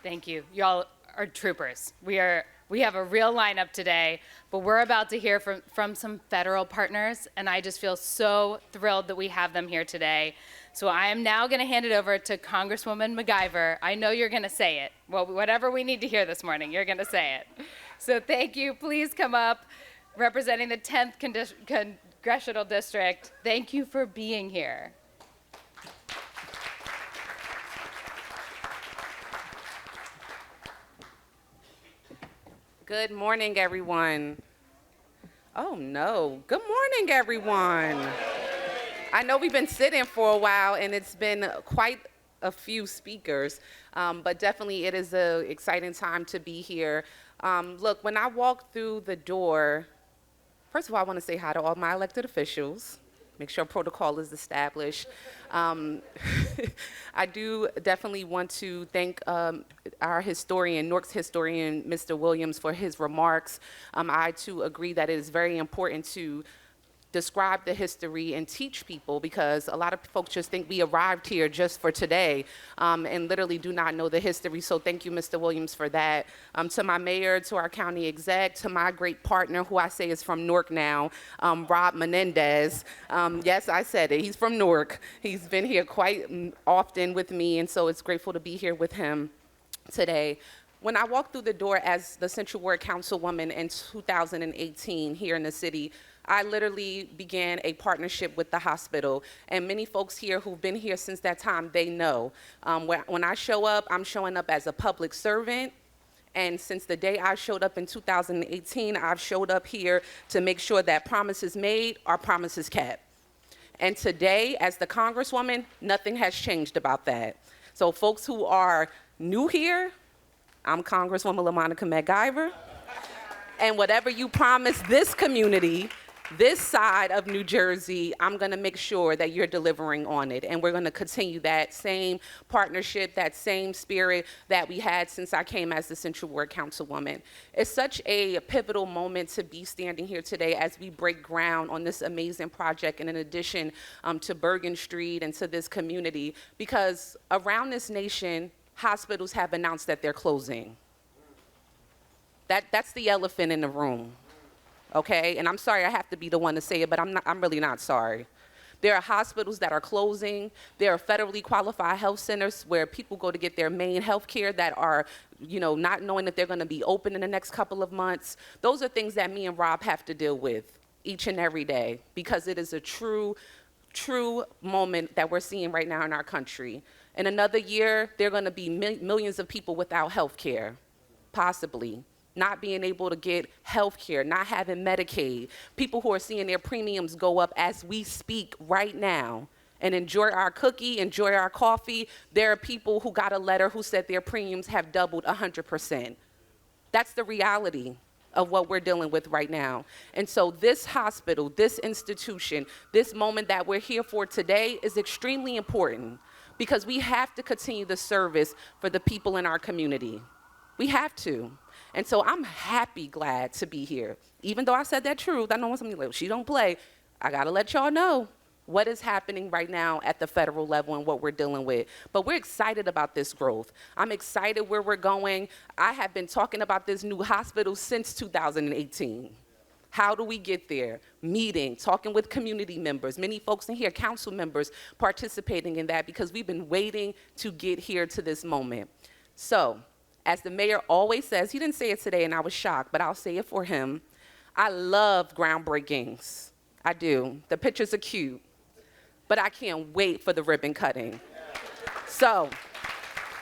Thank you. Y'all are troopers. We have a real lineup today, but we're about to hear from some federal partners, and I just feel so thrilled that we have them here today. So I am now going to hand it over to Congresswoman MacIver. I know you're going to say it. Well, whatever we need to hear this morning, you're going to say it. So thank you. Please come up, representing the 10th Congressional District. Thank you for being here. Good morning, everyone. Oh, no. Good morning, everyone. I know we've been sitting for a while, and it's been quite a few speakers, but definitely it is an exciting time to be here. Look, when I walked through the door, first of all, I want to say hi to all my elected officials. Make sure protocol is established. I do definitely want to thank our historian, Newark's historian, Mr. Williams, for his remarks. I too agree that it is very important to describe the history and teach people, because a lot of folks just think we arrived here just for today and literally do not know the history. So thank you, Mr. Williams, for that. To my mayor, to our county exec, to my great partner, who I say is from Newark now, Rob Menendez. Yes, I said it. He's from Newark. He's been here quite often with me, and so it's grateful to be here with him today. When I walked through the door as the Central Ward Councilwoman in 2018 here in the city, I literally began a partnership with the hospital, and many folks here who've been here since that time, they know. When I show up, I'm showing up as a public servant, and since the day I showed up in 2018, I've showed up here to make sure that promises made are promises kept. And today, as the Congresswoman, nothing has changed about that. So folks who are new here, I'm Congresswoman LaMonica McIver, and whatever you promise this community, this side of New Jersey, I'm gonna make sure that you're delivering on it. And we're gonna continue that same partnership, that same spirit that we had since I came as the Central Ward Councilwoman. It's such a pivotal moment to be standing here today as we break ground on this amazing project, and in addition to Bergen Street and to this community, because around this nation, hospitals have announced that they're closing. That's the elephant in the room. Okay, and I'm sorry I have to be the one to say it, but I'm really not sorry. There are hospitals that are closing. There are federally qualified health centers where people go to get their main health care that are, not knowing that they're gonna be open in the next couple of months. Those are things that me and Rob have to deal with each and every day, because it is a true moment that we're seeing right now in our country. In another year, there are gonna be millions of people without health care, possibly. Not being able to get health care, not having Medicaid, people who are seeing their premiums go up as we speak right now and enjoy our cookie, enjoy our coffee. There are people who got a letter who said their premiums have doubled 100%. That's the reality of what we're dealing with right now. And so this hospital, this institution, this moment that we're here for today is extremely important, because we have to continue the service for the people in our community. We have to. And so I'm glad to be here. Even though I said that truth, I know when somebody's like, she don't play, I gotta let y'all know what is happening right now at the federal level and what we're dealing with. But we're excited about this growth. I'm excited where we're going. I have been talking about this new hospital since 2018. How do we get there? Meeting, talking with community members, many folks in here, council members, participating in that, because we've been waiting to get here to this moment. So, as the mayor always says, he didn't say it today and I was shocked, but I'll say it for him. I love groundbreakings. I do. The pictures are cute, but I can't wait for the ribbon cutting. So,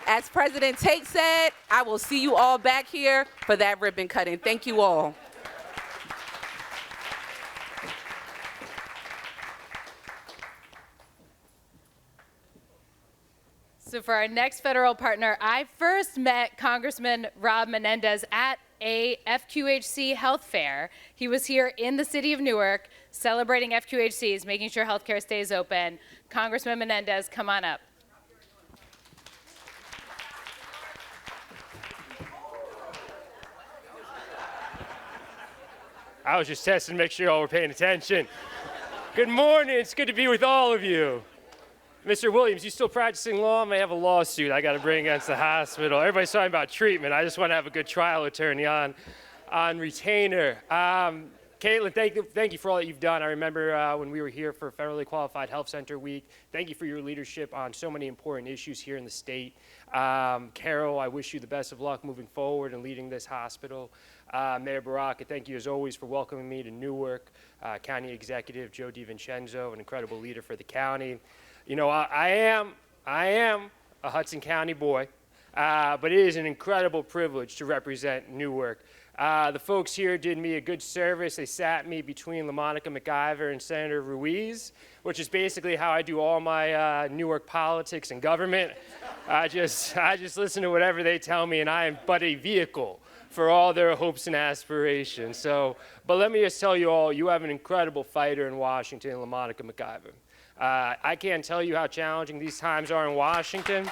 as President Tate said, I will see you all back here for that ribbon cutting. Thank you all. So for our next federal partner, I first met Congressman Rob Menendez at a FQHC health fair. He was here in the city of Newark celebrating FQHCs, making sure healthcare stays open. Congressman Menendez, come on up. I was just testing to make sure y'all were paying attention. Good morning, it's good to be with all of you. Mr. Williams, you still practicing law? I may have a lawsuit I got to bring against the hospital. Everybody's talking about treatment. I just want to have a good trial attorney on retainer. Caitlin, thank you for all that you've done. I remember when we were here for Federally Qualified Health Center Week. Thank you for your leadership on so many important issues here in the state. Carol, I wish you the best of luck moving forward and leading this hospital. Mayor Baraka, thank you as always for welcoming me to Newark. County Executive Joe DiVincenzo, an incredible leader for the county. You know, I am a Hudson County boy, but it is an incredible privilege to represent Newark. The folks here did me a good service. They sat me between LaMonica McIver and Senator Ruiz, which is basically how I do all my Newark politics and government. I just listen to whatever they tell me, and I am but a vehicle for all their hopes and aspirations. So, but let me just tell you all, you have an incredible fighter in Washington, LaMonica McIver. I can't tell you how challenging these times are in Washington.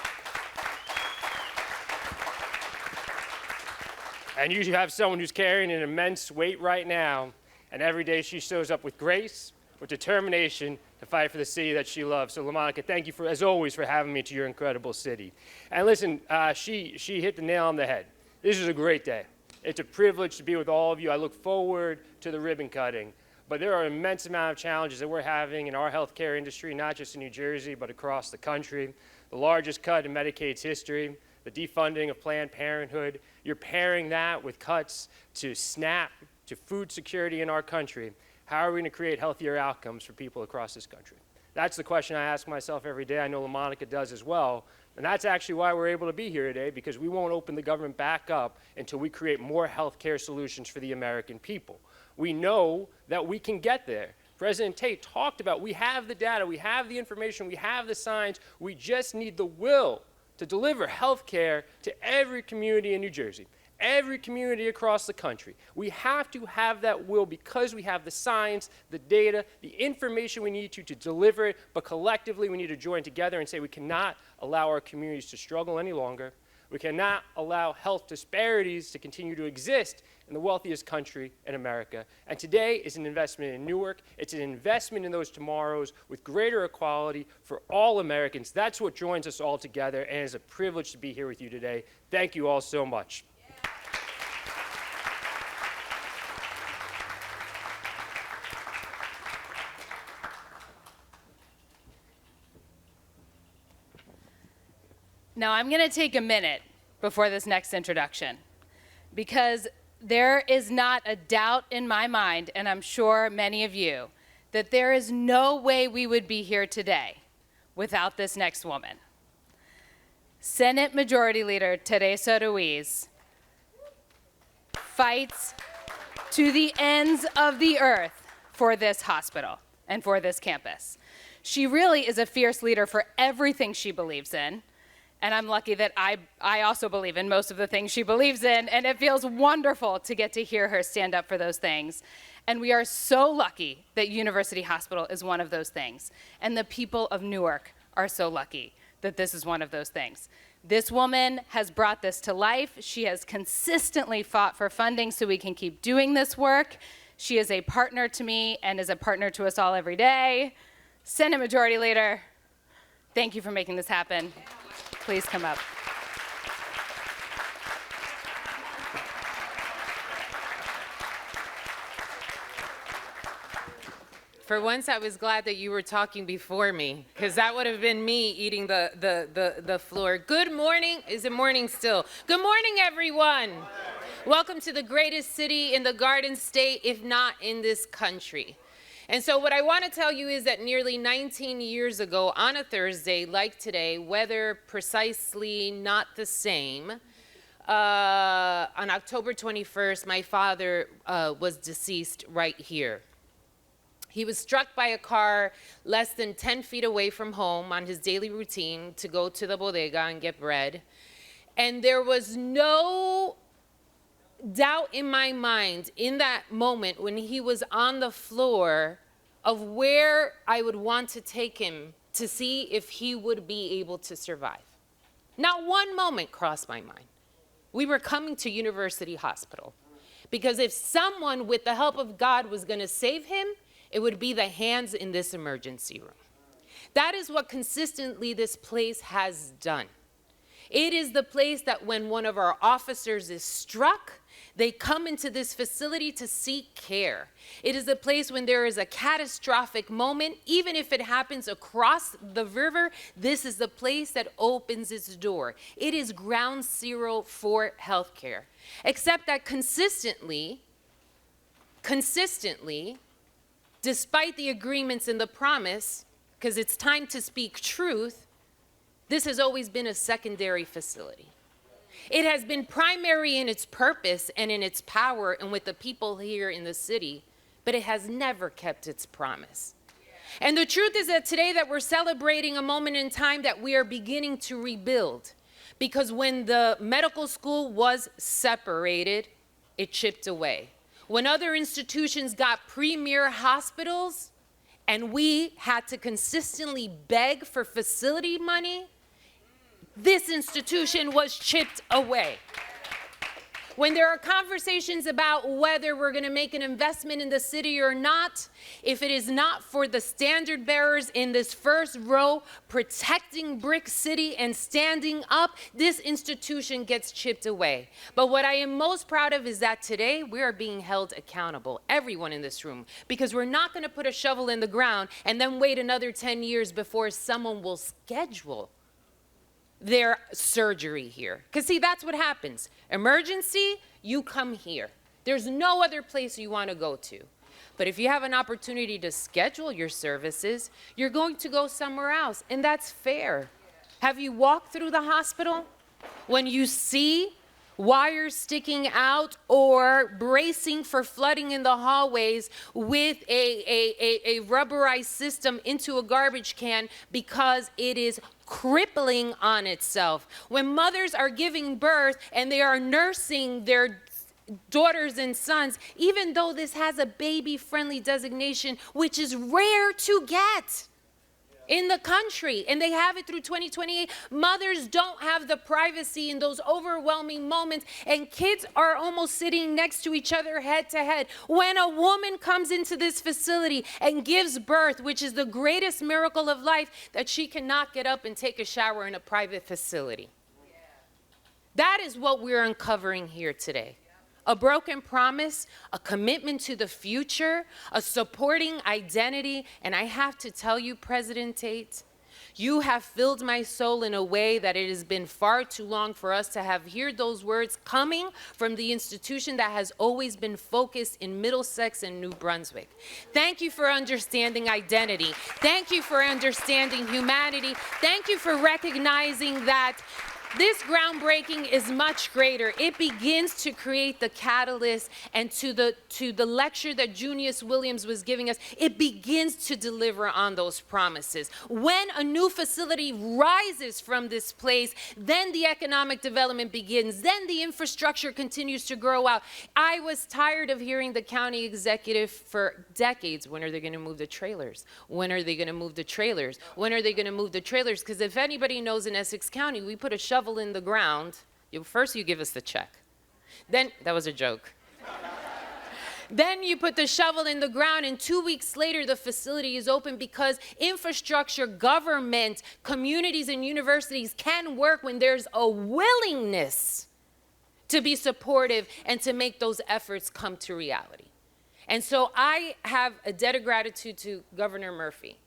And you have someone who's carrying an immense weight right now, and every day she shows up with grace, with determination to fight for the city that she loves. So LaMonica, thank you for, as always, for having me to your incredible city. And listen, she hit the nail on the head. This is a great day. It's a privilege to be with all of you. I look forward to the ribbon cutting. But there are an immense amount of challenges that we're having in our healthcare industry, not just in New Jersey, but across the country. The largest cut in Medicaid's history, the defunding of Planned Parenthood. You're pairing that with cuts to SNAP, to food security in our country. How are we going to create healthier outcomes for people across this country? That's the question I ask myself every day. I know LaMonica does as well. And that's actually why we're able to be here today, because we won't open the government back up until we create more health care solutions for the American people. We know that we can get there. President Tate talked about we have the data, we have the information, we have the science. We just need the will to deliver health care to every community in New Jersey, every community across the country. We have to have that will because we have the science, the data, the information we need to deliver it, but collectively we need to join together and say we cannot allow our communities to struggle any longer. We cannot allow health disparities to continue to exist in the wealthiest country in America. And today is an investment in Newark. It's an investment in those tomorrows with greater equality for all Americans. That's what joins us all together, and it's a privilege to be here with you today. Thank you all so much. Now, I'm going to take a minute before this next introduction, because there is not a doubt in my mind, and I'm sure many of you, that there is no way we would be here today without this next woman. Senate Majority Leader Teresa Ruiz fights to the ends of the earth for this hospital and for this campus. She really is a fierce leader for everything she believes in. And I'm lucky that I also believe in most of the things she believes in, and it feels wonderful to get to hear her stand up for those things. And we are so lucky that University Hospital is one of those things. And the people of Newark are so lucky that this is one of those things. This woman has brought this to life. She has consistently fought for funding so we can keep doing this work. She is a partner to me and is a partner to us all every day. Senate Majority Leader, thank you for making this happen. Please come up. For once, I was glad that you were talking before me, because that would have been me eating the floor. Good morning. Is it morning still? Good morning, everyone. Welcome to the greatest city in the Garden State, if not in this country. And so what I want to tell you is that nearly 19 years ago, on a Thursday like today, weather precisely not the same, on October 21st, my father was deceased right here. He was struck by a car less than 10 feet away from home on his daily routine to go to the bodega and get bread. And there was no doubt in my mind in that moment when he was on the floor of where I would want to take him to see if he would be able to survive. Not one moment crossed my mind. We were coming to University Hospital because if someone with the help of God was going to save him, it would be the hands in this emergency room. That is what consistently this place has done. It is the place that when one of our officers is struck, they come into this facility to seek care. It is a place when there is a catastrophic moment, even if it happens across the river, this is the place that opens its door. It is ground zero for healthcare. Except that consistently, despite the agreements and the promise, because it's time to speak truth, this has always been a secondary facility. It has been primary in its purpose and in its power and with the people here in the city, but it has never kept its promise. And the truth is that today that we're celebrating a moment in time that we are beginning to rebuild, because when the medical school was separated, it chipped away. When other institutions got premier hospitals and we had to consistently beg for facility money, this institution was chipped away. When there are conversations about whether we're going to make an investment in the city or not, if it is not for the standard bearers in this first row protecting Brick City and standing up, this institution gets chipped away. But what I am most proud of is that today we are being held accountable, everyone in this room, because we're not going to put a shovel in the ground and then wait another 10 years before someone will schedule their surgery here. Because see, that's what happens. Emergency, you come here. There's no other place you want to go to. But if you have an opportunity to schedule your services, you're going to go somewhere else, and that's fair. Have you walked through the hospital? When you see wires sticking out or bracing for flooding in the hallways with a rubberized system into a garbage can because it is crippling on itself. When mothers are giving birth and they are nursing their daughters and sons, even though this has a baby-friendly designation, which is rare to get in the country, and they have it through 2028. Mothers don't have the privacy in those overwhelming moments, and kids are almost sitting next to each other head to head. When a woman comes into this facility and gives birth, which is the greatest miracle of life, that she cannot get up and take a shower in a private facility. That is what we're uncovering here today. A broken promise, a commitment to the future, a supporting identity. And I have to tell you, President Tate, you have filled my soul in a way that it has been far too long for us to have heard those words coming from the institution that has always been focused in Middlesex and New Brunswick. Thank you for understanding identity. Thank you for understanding humanity. Thank you for recognizing that this groundbreaking is much greater. It begins to create the catalyst, and to the lecture that Junius Williams was giving us, it begins to deliver on those promises. When a new facility rises from this place, then the economic development begins. Then the infrastructure continues to grow out. I was tired of hearing the county executive for decades, when are they going to move the trailers? When are they going to move the trailers? When are they going to move the trailers? Because if anybody knows in Essex County, we put a shovel in the ground. First you give us the check. Then, that was a joke. Then you put the shovel in the ground, and 2 weeks later the facility is open, because infrastructure, government, communities, and universities can work when there's a willingness to be supportive and to make those efforts come to reality. And so I have a debt of gratitude to Governor Murphy,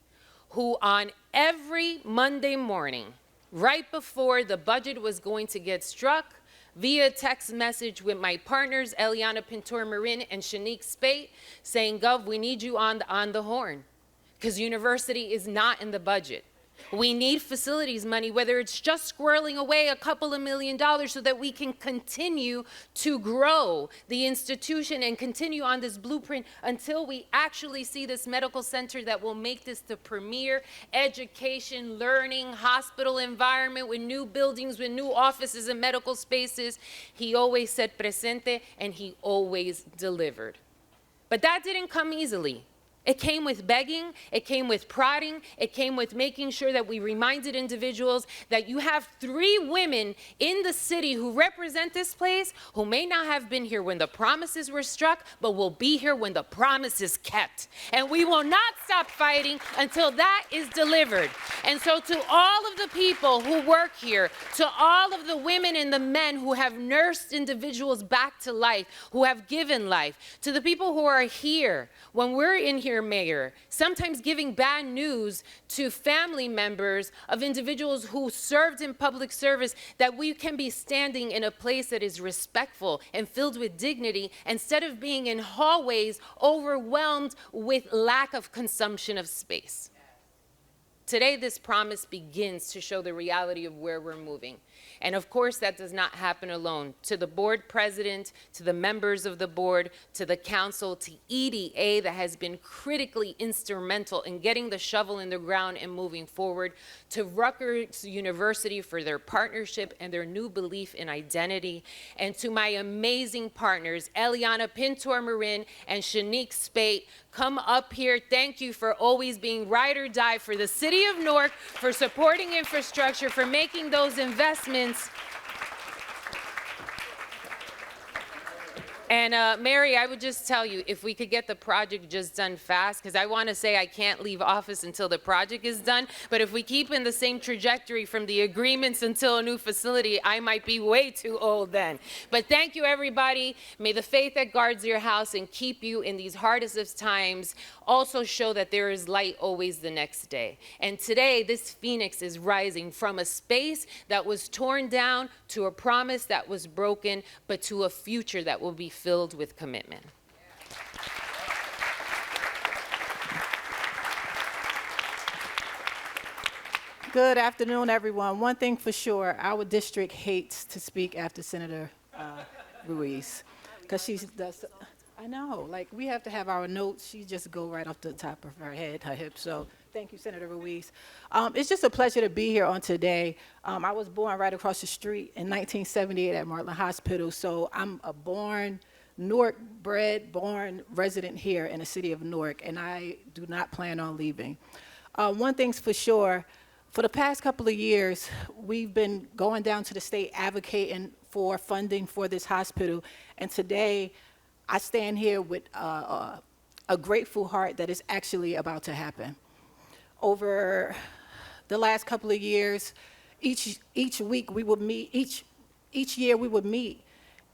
who on every Monday morning, right before the budget was going to get struck, via text message with my partners, Eliana Pintor-Marin and Shanique Spate, saying, Gov, we need you on the horn, because university is not in the budget. We need facilities money, whether it's just squirreling away a couple of $1 million so that we can continue to grow the institution and continue on this blueprint until we actually see this medical center that will make this the premier education, learning, hospital environment with new buildings, with new offices and medical spaces. He always said presente, and he always delivered. But that didn't come easily. It came with begging, it came with prodding, it came with making sure that we reminded individuals that you have 3 women in the city who represent this place who may not have been here when the promises were struck, but will be here when the promise is kept. And we will not stop fighting until that is delivered. And so to all of the people who work here, to all of the women and the men who have nursed individuals back to life, who have given life, to the people who are here, when we're in here, Mayor, sometimes giving bad news to family members of individuals who served in public service, that we can be standing in a place that is respectful and filled with dignity, instead of being in hallways overwhelmed with lack of consumption of space. Today, this promise begins to show the reality of where we're moving. And of course, that does not happen alone. To the board president, to the members of the board, to the council, to EDA that has been critically instrumental in getting the shovel in the ground and moving forward, to Rutgers University for their partnership and their new belief in identity, and to my amazing partners, Eliana Pintor-Marin and Shanique Spate. Come up here. Thank you for always being ride or die for the city of Newark, for supporting infrastructure, for making those investments. And Mary, I would just tell you, if we could get the project just done fast, because I want to say I can't leave office until the project is done, but if we keep in the same trajectory from the agreements until a new facility, I might be way too old then. But thank you, everybody. May the faith that guards your house and keep you in these hardest of times also show that there is light always the next day. And today, this phoenix is rising from a space that was torn down to a promise that was broken, but to a future that will be filled with commitment. Good afternoon, everyone. One thing for sure, our district hates to speak after Senator Ruiz, because she does. I know, like we have to have our notes. She just go right off the top of her head, her hip. So thank you, Senator Ruiz. It's just a pleasure to be here on today. I was born right across the street in 1978 at Martland Hospital, so I'm a born Newark bred, born resident here in the city of Newark, and I do not plan on leaving. One thing's for sure, for the past couple of years, we've been going down to the state advocating for funding for this hospital, and today I stand here with a grateful heart that is actually about to happen. Over the last couple of years, each week we would meet, each year we would meet,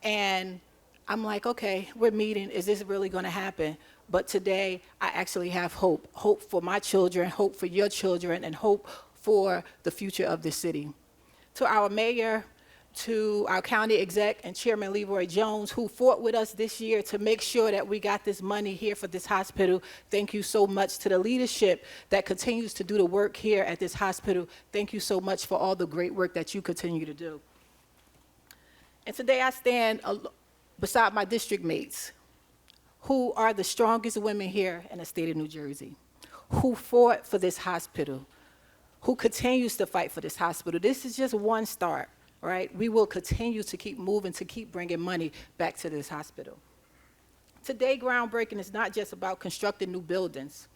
and I'm like, okay, we're meeting, is this really gonna happen? But today, I actually have hope. Hope for my children, hope for your children, and hope for the future of this city. To our mayor, to our county exec and Chairman Leroy Jones, who fought with us this year to make sure that we got this money here for this hospital, thank you so much. To the leadership that continues to do the work here at this hospital, thank you so much for all the great work that you continue to do. And today I stand beside my district mates, who are the strongest women here in the state of New Jersey, who fought for this hospital, who continues to fight for this hospital. This is just one start, right? We will continue to keep moving, to keep bringing money back to this hospital. Today, groundbreaking is not just about constructing new buildings.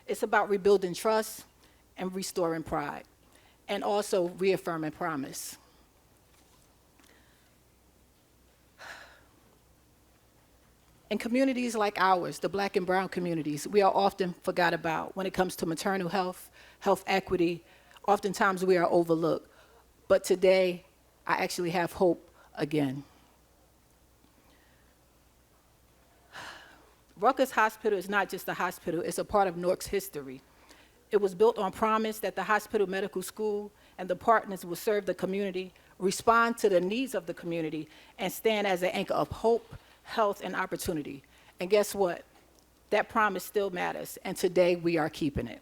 It's about rebuilding trust and restoring pride, and also reaffirming promise. In communities like ours, the Black and brown communities, we are often forgot about when it comes to maternal health, health equity. Oftentimes we are overlooked. But today, I actually have hope again. Rutgers Hospital is not just a hospital, it's a part of Newark's history. It was built on promise that the hospital medical school and the partners will serve the community, respond to the needs of the community, and stand as an anchor of hope, health, and opportunity. And guess what? That promise still matters, and today we are keeping it.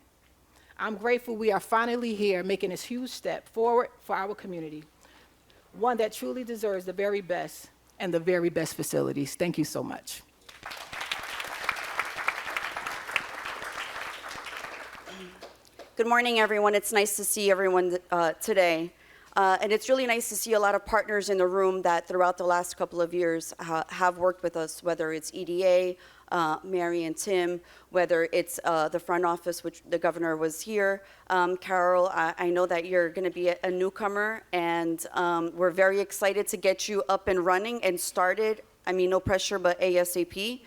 I'm grateful we are finally here making this huge step forward for our community, one that truly deserves the very best and the very best facilities. Thank you so much. Good morning, everyone. It's nice to see everyone today. And it's really nice to see a lot of partners in the room that throughout the last couple of years have worked with us, whether it's EDA, Mary and Tim, whether it's the front office, which the governor was here. Carol, I know that you're going to be a newcomer, and we're very excited to get you up and running and started. I mean, no pressure, but ASAP.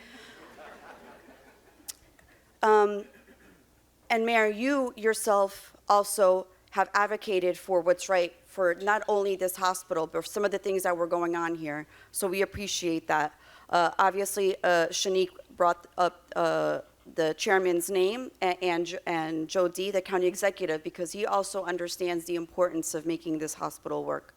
And Mayor, you yourself also have advocated for what's right for not only this hospital, but for some of the things that were going on here. So we appreciate that. Obviously, Shanique brought up the chairman's name, and Joe D., the county executive, because he also understands the importance of making this hospital work.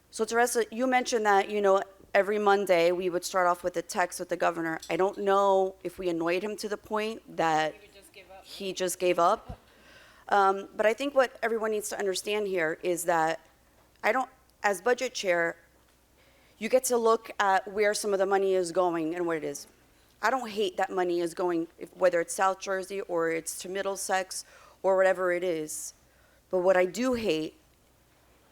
So Teresa, you mentioned that, you know, every Monday we would start off with a text with the governor. I don't know if we annoyed him to the point that he just gave up. But I think what everyone needs to understand here is that as budget chair, you get to look at where some of the money is going and what it is. I don't hate that money is going, whether it's South Jersey or it's to Middlesex or whatever it is. But what I do hate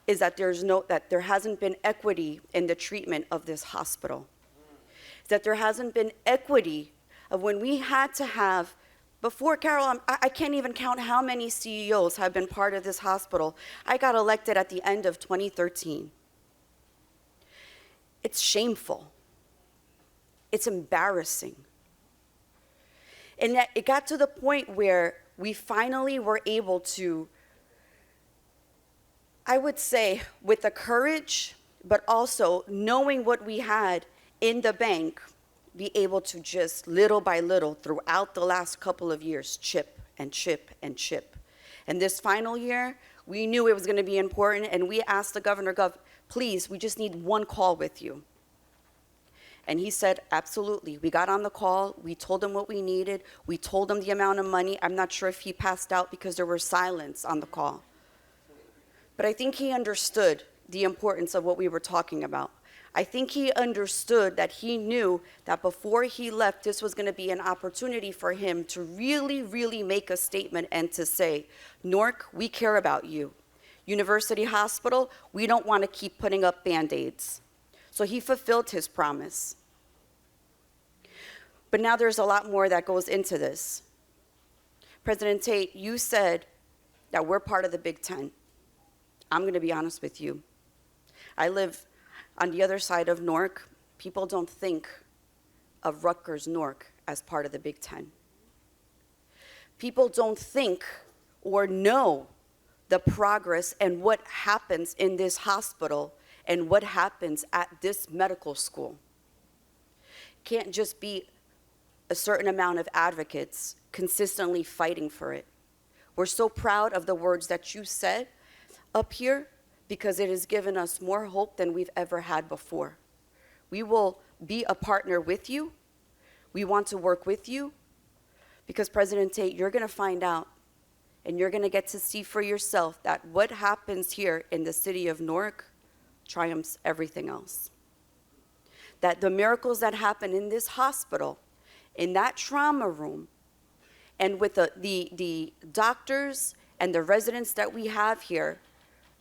is that that there hasn't been equity in the treatment of this hospital. That there hasn't been equity of when we had to have. Before, Carol, I can't even count how many CEOs have been part of this hospital. I got elected at the end of 2013. It's shameful. It's embarrassing. And that it got to the point where we finally were able to, I would say, with the courage, but also knowing what we had in the bank, be able to just little by little throughout the last couple of years chip and chip and chip. And this final year, we knew it was going to be important, and we asked the governor, please, we just need one call with you. And he said, absolutely. We got on the call. We told him what we needed. We told him the amount of money. I'm not sure if he passed out because there was silence on the call. But I think he understood the importance of what we were talking about. I think he understood that he knew that before he left, this was going to be an opportunity for him to really, really make a statement and to say, Newark, we care about you. University Hospital, we don't want to keep putting up Band-Aids. So he fulfilled his promise. But now there's a lot more that goes into this. President Tate, you said that we're part of the Big Ten. I'm going to be honest with you. I live on the other side of Newark. People don't think of Rutgers Newark as part of the Big Ten. People don't think or know the progress and what happens in this hospital and what happens at this medical school. Can't just be a certain amount of advocates consistently fighting for it. We're so proud of the words that you said up here because it has given us more hope than we've ever had before. We will be a partner with you. We want to work with you because President Tate, you're going to find out and you're going to get to see for yourself that what happens here in the city of Newark triumphs everything else. That the miracles that happen in this hospital, in that trauma room, and with the doctors and the residents that we have here,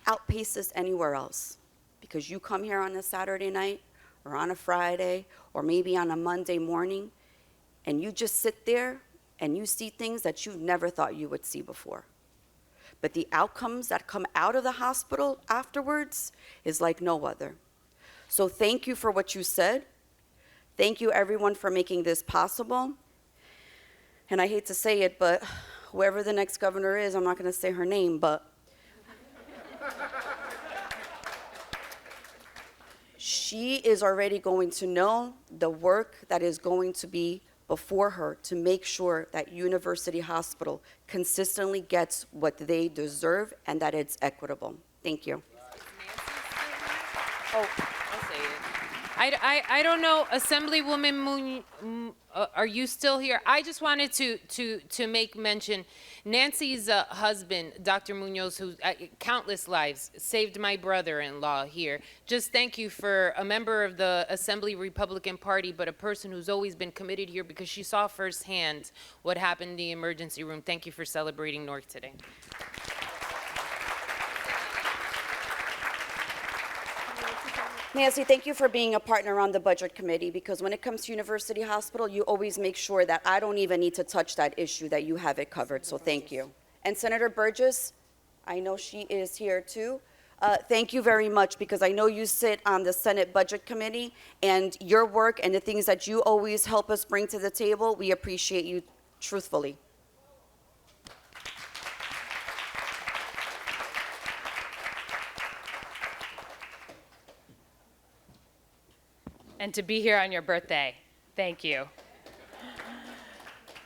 outpaces anywhere else. Because you come here on a Saturday night, or on a Friday, or maybe on a Monday morning, and you just sit there and you see things that you never thought you would see before. But the outcomes that come out of the hospital afterwards is like no other. So thank you for what you said. Thank you, everyone, for making this possible. And I hate to say it, but whoever the next governor is, I'm not going to say her name, but she is already going to know the work that is going to be before her to make sure that University Hospital consistently gets what they deserve and that it's equitable. Thank you. Oh, I'll say it. I don't know, Assemblywoman are you still here? I just wanted to make mention, Nancy's husband, Dr. Munoz, who countless lives, saved my brother-in-law here. Just thank you for a member of the Assembly Republican Party, but a person who's always been committed here because she saw firsthand what happened in the emergency room. Thank you for celebrating Newark today. Nancy, thank you for being a partner on the Budget Committee, because when it comes to University Hospital, you always make sure that I don't even need to touch that issue, that you have it covered, so thank you. And Senator Burgess, I know she is here too. Thank you very much, because I know you sit on the Senate Budget Committee, and your work and the things that you always help us bring to the table, we appreciate you truthfully. And to be here on your birthday. Thank you.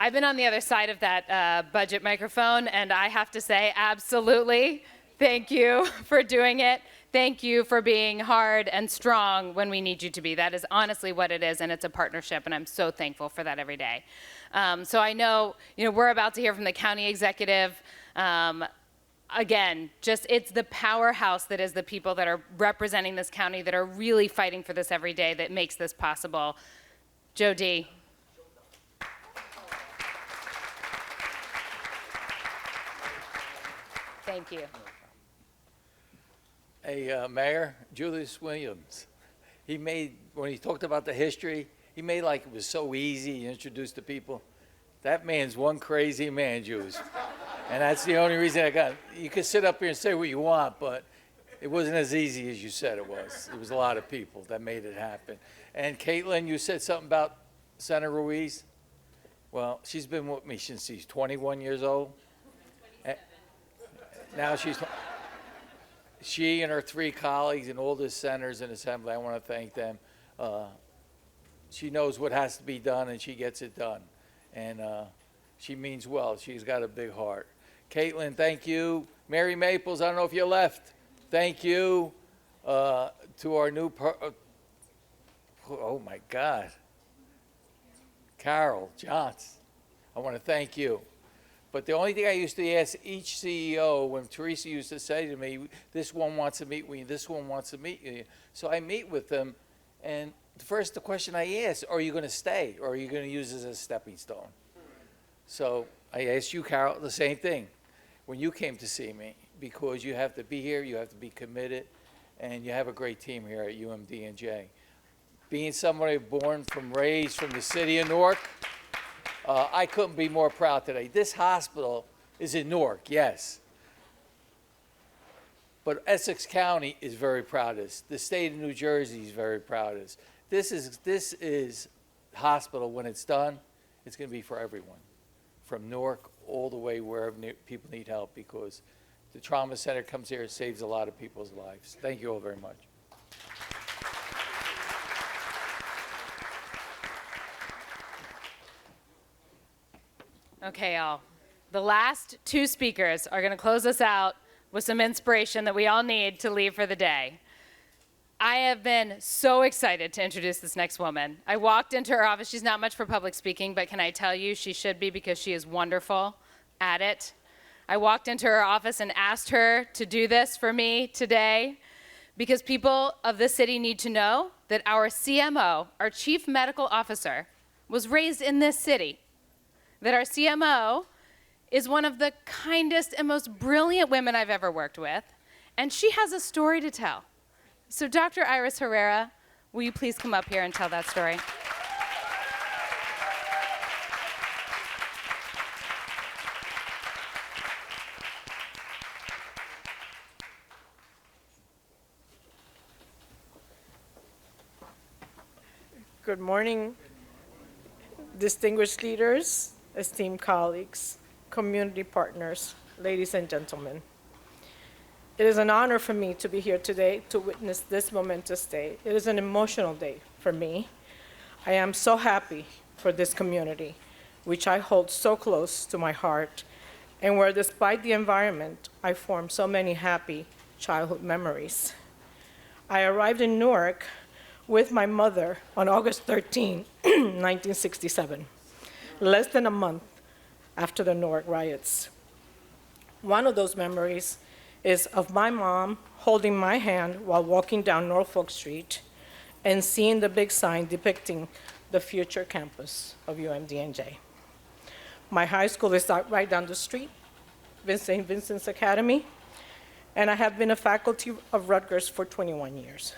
I've been on the other side of that budget microphone, and I have to say, absolutely, thank you for doing it. Thank you for being hard and strong when we need you to be. That is honestly what it is, and it's a partnership, and I'm so thankful for that every day. So I know, we're about to hear from the county executive. Again, it's the powerhouse that is the people that are representing this county that are really fighting for this every day that makes this possible. Joe D. Thank you. Hey, Mayor, Julius Williams, when he talked about the history, he made like it was so easy. He introduced the people. That man's one crazy man, Julius. And that's the only reason I got it. You can sit up here and say what you want, but it wasn't as easy as you said it was. It was a lot of people that made it happen. And Caitlin, you said something about Senator Ruiz. Well, she's been with me since she's 21 years old. Now she and her 3 colleagues and all the senators in Assembly, I want to thank them. She knows what has to be done, and she gets it done. And she means well. She's got a big heart. Caitlin, thank you. Mary Maples, I don't know if you left. Thank you to our new, oh my God, Carol Johns. I want to thank you. But the only thing I used to ask each CEO, when Teresa used to say to me, this one wants to meet with you, this one wants to meet you. So I meet with them, and the question I ask, are you going to stay, or are you going to use this as a stepping stone? So I asked you, Carol, the same thing when you came to see me, because you have to be here, you have to be committed, and you have a great team here at UMDNJ. Being somebody raised from the city of Newark, I couldn't be more proud today. This hospital is in Newark, yes. But Essex County is very proud of this. The state of New Jersey is very proud of this. This is hospital, when it's done, it's going to be for everyone, from Newark all the way wherever people need help, because the trauma center comes here, it saves a lot of people's lives. Thank you all very much. Okay, y'all. The last two speakers are going to close us out with some inspiration that we all need to leave for the day. I have been so excited to introduce this next woman. I walked into her office. She's not much for public speaking, but can I tell you, she should be, because she is wonderful at it. I walked into her office and asked her to do this for me today, because people of this city need to know that our CMO, our Chief Medical Officer, was raised in this city. That our CMO is one of the kindest and most brilliant women I've ever worked with, and she has a story to tell. So Dr. Iris Herrera, will you please come up here and tell that story? Good morning, distinguished leaders, esteemed colleagues, community partners, ladies and gentlemen. It is an honor for me to be here today to witness this momentous day. It is an emotional day for me. I am so happy for this community, which I hold so close to my heart, and where, despite the environment, I formed so many happy childhood memories. I arrived in Newark with my mother on August 13, 1967, less than a month after the Newark riots. One of those memories is of my mom holding my hand while walking down Norfolk Street and seeing the big sign depicting the future campus of UMDNJ. My high school is right down the street, St. Vincent's Academy, and I have been a faculty of Rutgers for 21 years.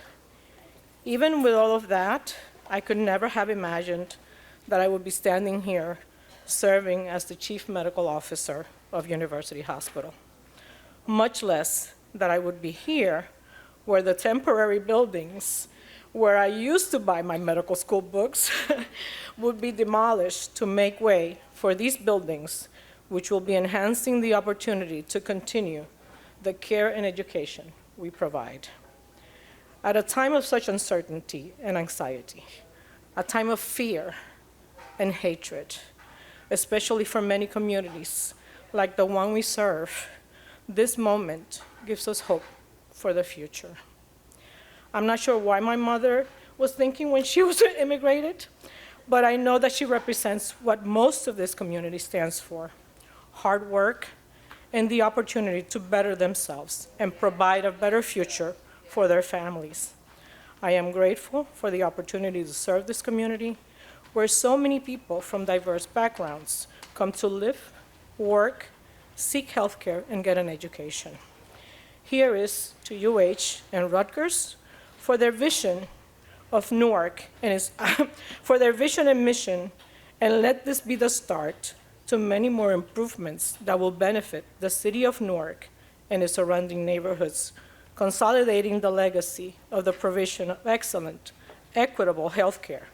Even with all of that, I could never have imagined that I would be standing here serving as the Chief Medical Officer of University Hospital, much less that I would be here where the temporary buildings where I used to buy my medical school books would be demolished to make way for these buildings, which will be enhancing the opportunity to continue the care and education we provide. At a time of such uncertainty and anxiety, a time of fear and hatred, especially for many communities like the one we serve, this moment gives us hope for the future. I'm not sure why my mother was thinking when she was immigrated, but I know that she represents what most of this community stands for: hard work and the opportunity to better themselves and provide a better future for their families. I am grateful for the opportunity to serve this community, where so many people from diverse backgrounds come to live, work, seek healthcare, and get an education. Here is to UH and Rutgers for their vision of Newark and for their vision and mission, and let this be the start to many more improvements that will benefit the city of Newark and its surrounding neighborhoods, consolidating the legacy of the provision of excellent, equitable healthcare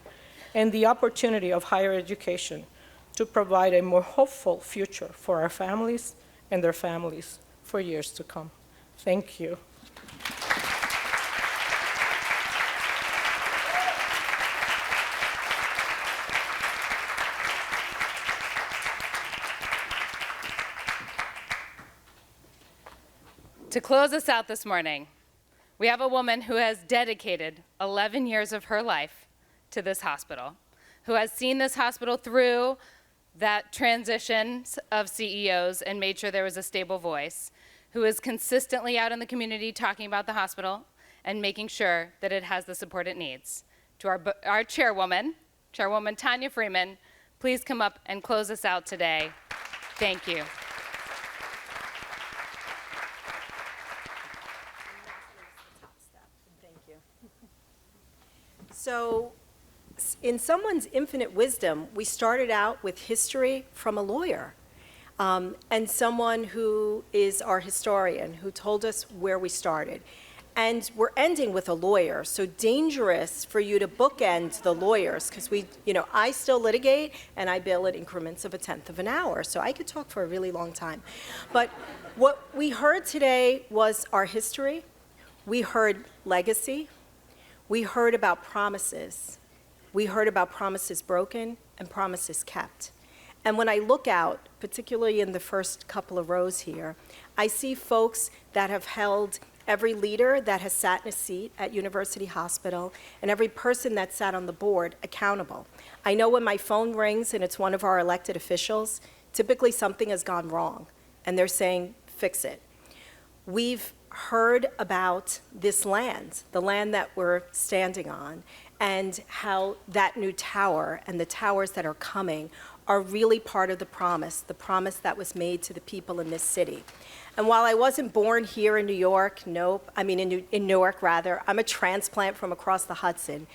and the opportunity of higher education to provide a more hopeful future for our families and their families for years to come. Thank you. To close us out this morning, we have a woman who has dedicated 11 years of her life to this hospital, who has seen this hospital through that transitions of CEOs and made sure there was a stable voice, who is consistently out in the community talking about the hospital and making sure that it has the support it needs. To our chairwoman, Chairwoman Tanya Freeman, please come up and close us out today. Thank you. So, in someone's infinite wisdom, we started out with history from a lawyer and someone who is our historian, who told us where we started. And we're ending with a lawyer, so dangerous for you to bookend the lawyers, because I still litigate and I bill at increments of 1/10 of an hour, so I could talk for a really long time. But what we heard today was our history. We heard legacy. We heard about promises. We heard about promises broken and promises kept. And when I look out, particularly in the first couple of rows here, I see folks that have held every leader that has sat in a seat at University Hospital and every person that sat on the board accountable. I know when my phone rings and it's one of our elected officials, typically something has gone wrong and they're saying, fix it. We've heard about this land, the land that we're standing on, and how that new tower and the towers that are coming are really part of the promise that was made to the people in this city. And while I wasn't born here in New York, in Newark rather, I'm a transplant from across the Hudson.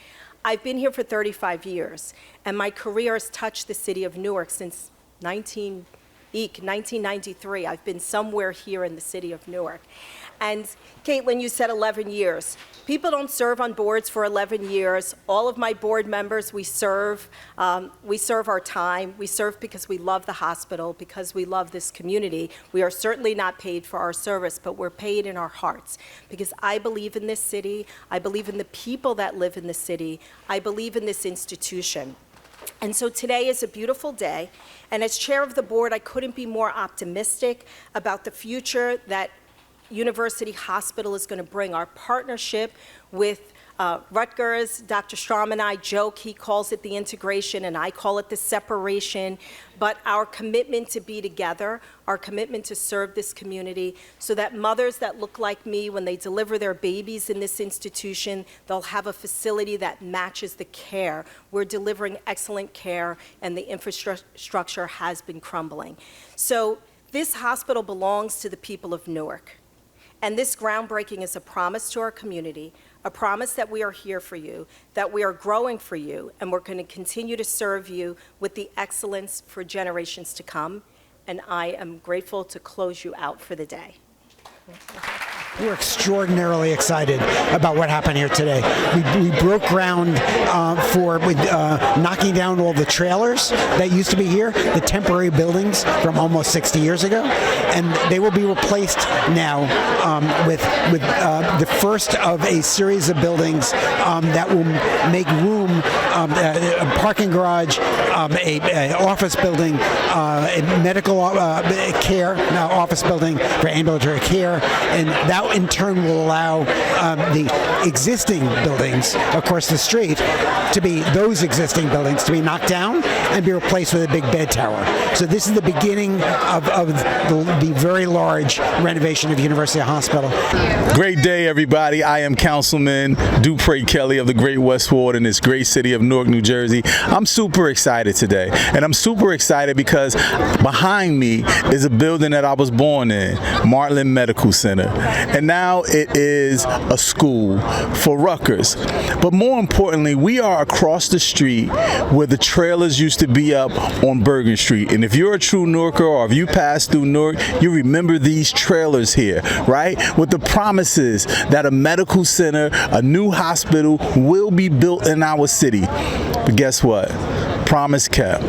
I've been here for 35 years, and my career has touched the city of Newark since 1993. I've been somewhere here in the city of Newark. And Caitlin, you said 11 years. People don't serve on boards for 11 years. All of my board members, we serve our time. We serve because we love the hospital, because we love this community. We are certainly not paid for our service, but we're paid in our hearts, because I believe in this city. I believe in the people that live in the city. I believe in this institution. And so today is a beautiful day, and as chair of the board, I couldn't be more optimistic about the future that University Hospital is going to bring. Our partnership with Rutgers, Dr. Strom and I joke, he calls it the integration and I call it the separation, but our commitment to be together, our commitment to serve this community so that mothers that look like me, when they deliver their babies in this institution, they'll have a facility that matches the care. We're delivering excellent care and the infrastructure has been crumbling. So this hospital belongs to the people of Newark. And this groundbreaking is a promise to our community, a promise that we are here for you, that we are growing for you, and we're going to continue to serve you with the excellence for generations to come. And I am grateful to close you out for the day. We're extraordinarily excited about what happened here today. We broke ground for knocking down all the trailers that used to be here, the temporary buildings from almost 60 years ago, and they will be replaced now with the first of a series of buildings that will make room, a parking garage, a office building, a medical care office building for ambulatory care, and that in turn will allow the existing buildings across the street to be knocked down and be replaced with a big bed tower. So this is the beginning of the very large renovation of University Hospital. Great day, everybody. I am Councilman Dupre Kelly of the Great West Ward in this great city of Newark, New Jersey. I'm super excited today, and I'm super excited because behind me is a building that I was born in, Martland Medical Center. And now it is a school for Rutgers. But more importantly, we are across the street where the trailers used to be up on Bergen Street. And if you're a true Newarker or if you pass through Newark, you remember these trailers here, right? With the promises that a medical center, a new hospital will be built in our city. But guess what? Promise kept.